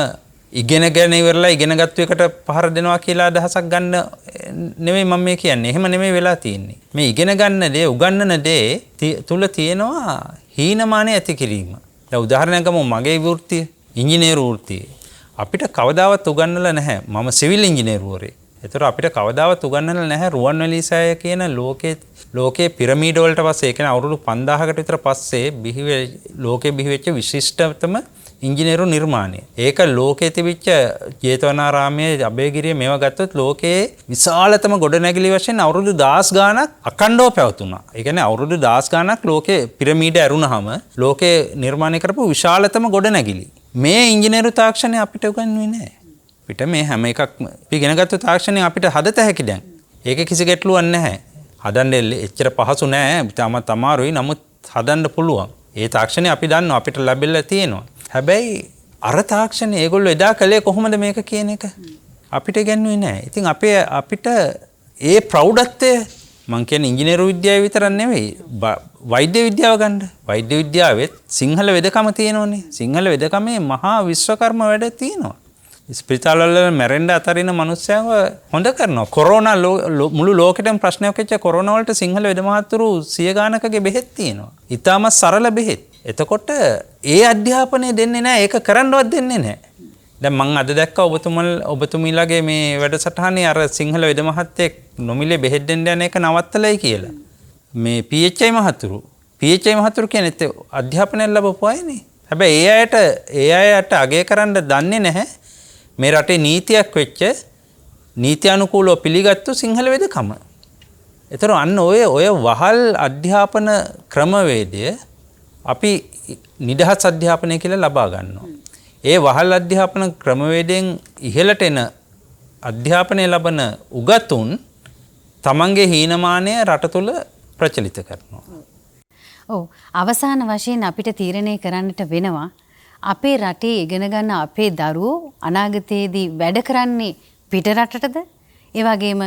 ඉගෙනගෙන ඉවරලා ඉගෙනගත්තු එකට පහර දෙනවා කියලා අදහසක් ගන්න නෙමෙයි මම මේ කියන්නේ. එහෙම නෙමෙයි වෙලා තියෙන්නේ. මේ ඉගෙන ගන්න දේ උගන්නන දේ තුල තියෙනවා හීනමානය ඇති කිරීම. දැන් උදාහරණයක් ගමු මගේ වෘත්තිය ඉංජිනේරු වෘත්තිය. අපිට කවදාවත් උගන්නලා නැහැ. මම සිවිල් ඉංජිනේරුවරේ. ඒතර අපිට කවදාවත් උගන්නලා නැහැ රුවන්වැලි සෑය කියන ලෝකයේ පිරමීඩ වලට පස්සේ ඒ කියන්නේ අවුරුදු 5000කට විතර පස්සේ ලෝකේ බිහි වෙච්ච විශිෂ්ටතම ඉංජිනේරු නිර්මාණය. ඒක ලෝකයේ තිබිච්ච ජේතවනාරාමයේ අබේගිරිය මේවා ගත්තොත් ලෝකයේ විශාලතම ගොඩනැගිලි වශයෙන් අවුරුදු 10 ගාණක් අඛණ්ඩව පැවතුණා. ඒ කියන්නේ අවුරුදු 10 ගාණක් ලෝකයේ පිරමීඩ ඇරුණාම ලෝකේ නිර්මාණය කරපු විශාලතම ගොඩනැගිලි. මේ ඉංජිනේරු තාක්ෂණය අපිට උගන්වන්නේ නැහැ. අපිට මේ හැම එකක්ම අපි ඉගෙනගත්තු තාක්ෂණය අපිට හදත හැකි දැන්. ඒක කිසි ගැටලුවක් නැහැ. හදන්න එච්චර පහසු නෑ. තාමත් අමාරුයි. නමුත් හදන්න පුළුවන්. ඒ තාක්ෂණය අපි දන්නවා අපිට ලැබෙලා තියෙනවා. හැබැයි අර තාක්ෂණය ඒගොල්ලෝ එදා කළේ කොහොමද මේක කියන එක අපිට ඉගෙනුවේ නැහැ. ඉතින් අපිට ඒ ප්‍රෞಢත්වය මං කියන්නේ ඉංජිනේරු විද්‍යාව විතරක් නෙවෙයි වෛද්‍ය විද්‍යාව ගන්න. වෛද්‍ය විද්‍යාවෙත් සිංහල වෙදකම තියෙනවනේ. සිංහල වෙදකමේ මහා විශ්වකර්ම වැඩ තියෙනවා. ස්පිරිතාල වල මැරෙන්න අතරින මිනිස්සුන්ව හොඳ කරනවා. කොරෝනා මුළු ලෝකෙටම ප්‍රශ්නයක් වෙච්ච කොරෝනා වලට සිංහල වෙද මහතුරු 100 ගානකගේ බෙහෙත් තියෙනවා. ඊටම සරල බෙහෙත්. එතකොට ඒ අධ්‍යාපනය දෙන්නේ නැහැ. ඒක කරන්නවත් දෙන්නේ නැහැ. දැන් මම අද දැක්ක ඔබතුමීලාගේ මේ වැඩසටහනේ අර සිංහල වෙද මහත්තයෙක් නොමිලේ බෙහෙත් දෙන්න යන එක නවත්තලයි කියලා. මේ PHI මහතුරු කියන්නේ අධ්‍යාපනය ලැබපු අයනේ. හැබැයි ඒ අයට අගය කරන්න දන්නේ නැහැ. මේ රටේ නීතියක් වෙච්ච නීත්‍යානුකූලව පිළිගත්තු සිංහල වෙදකම. ඒතර අන්න ඔය වහල් අධ්‍යාපන ක්‍රමවේදය අපි නිදහස් අධ්‍යාපනය කියලා ලබා ගන්නවා. ඒ වහල් අධ්‍යාපන ක්‍රමවේදයෙන් ඉහළට එන අධ්‍යාපනය ලබන උගතුන් තමන්ගේ හීනමානය රට තුළ ප්‍රචලිත කරනවා. ඔව් අවසාන වශයෙන් අපිට තීරණය කරන්නට වෙනවා අපේ රටේ ඉගෙන ගන්න අපේ දරුවෝ අනාගතයේදී වැඩ කරන්නේ පිට රටටද ඒ වගේම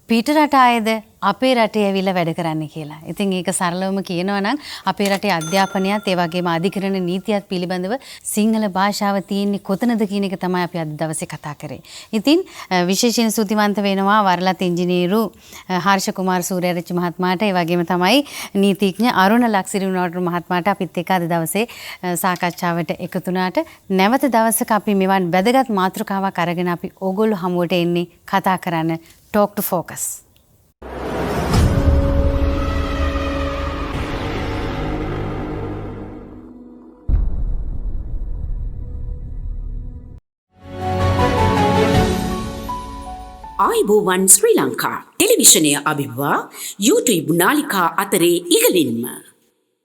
පිට රට අයද අපේ රටේ ඇවිල්ලා වැඩ කරන්න කියලා. ඉතින් ඒක සරලවම කියනවා නම් අපේ රටේ අධ්‍යාපනයත් ඒ වගේම අධිකරණ නීතියත් පිළිබඳව සිංහල භාෂාව තියෙන්නේ කොතනද කියන එක තමයි අපි අද දවසේ කතා කරේ. ඉතින් විශේෂයෙන් ස්තුතිවන්ත වෙනවා වරලත් ඉංජිනේරු හර්ෂ කුමාර සූර්යරච්චි මහත්මයාට ඒ වගේම තමයි නීතිඥ අරුණ ලක්සිරි මහත්මයාට අපිත් එක්ක අද දවසේ සාකච්ඡාවට එකතු වුණාට නැවත දවසක අපි මෙවන් වැදගත් මාතෘකාවක් අරගෙන අපි ඕගොල්ලෝ හමුවට එන්නේ කතා කරන්න Talk to Focus. ආයිබෝවන් Sri Lanka ටෙලිවිෂනය අභිබවා YouTube නාලිකා අතරේ ඉහළින්ම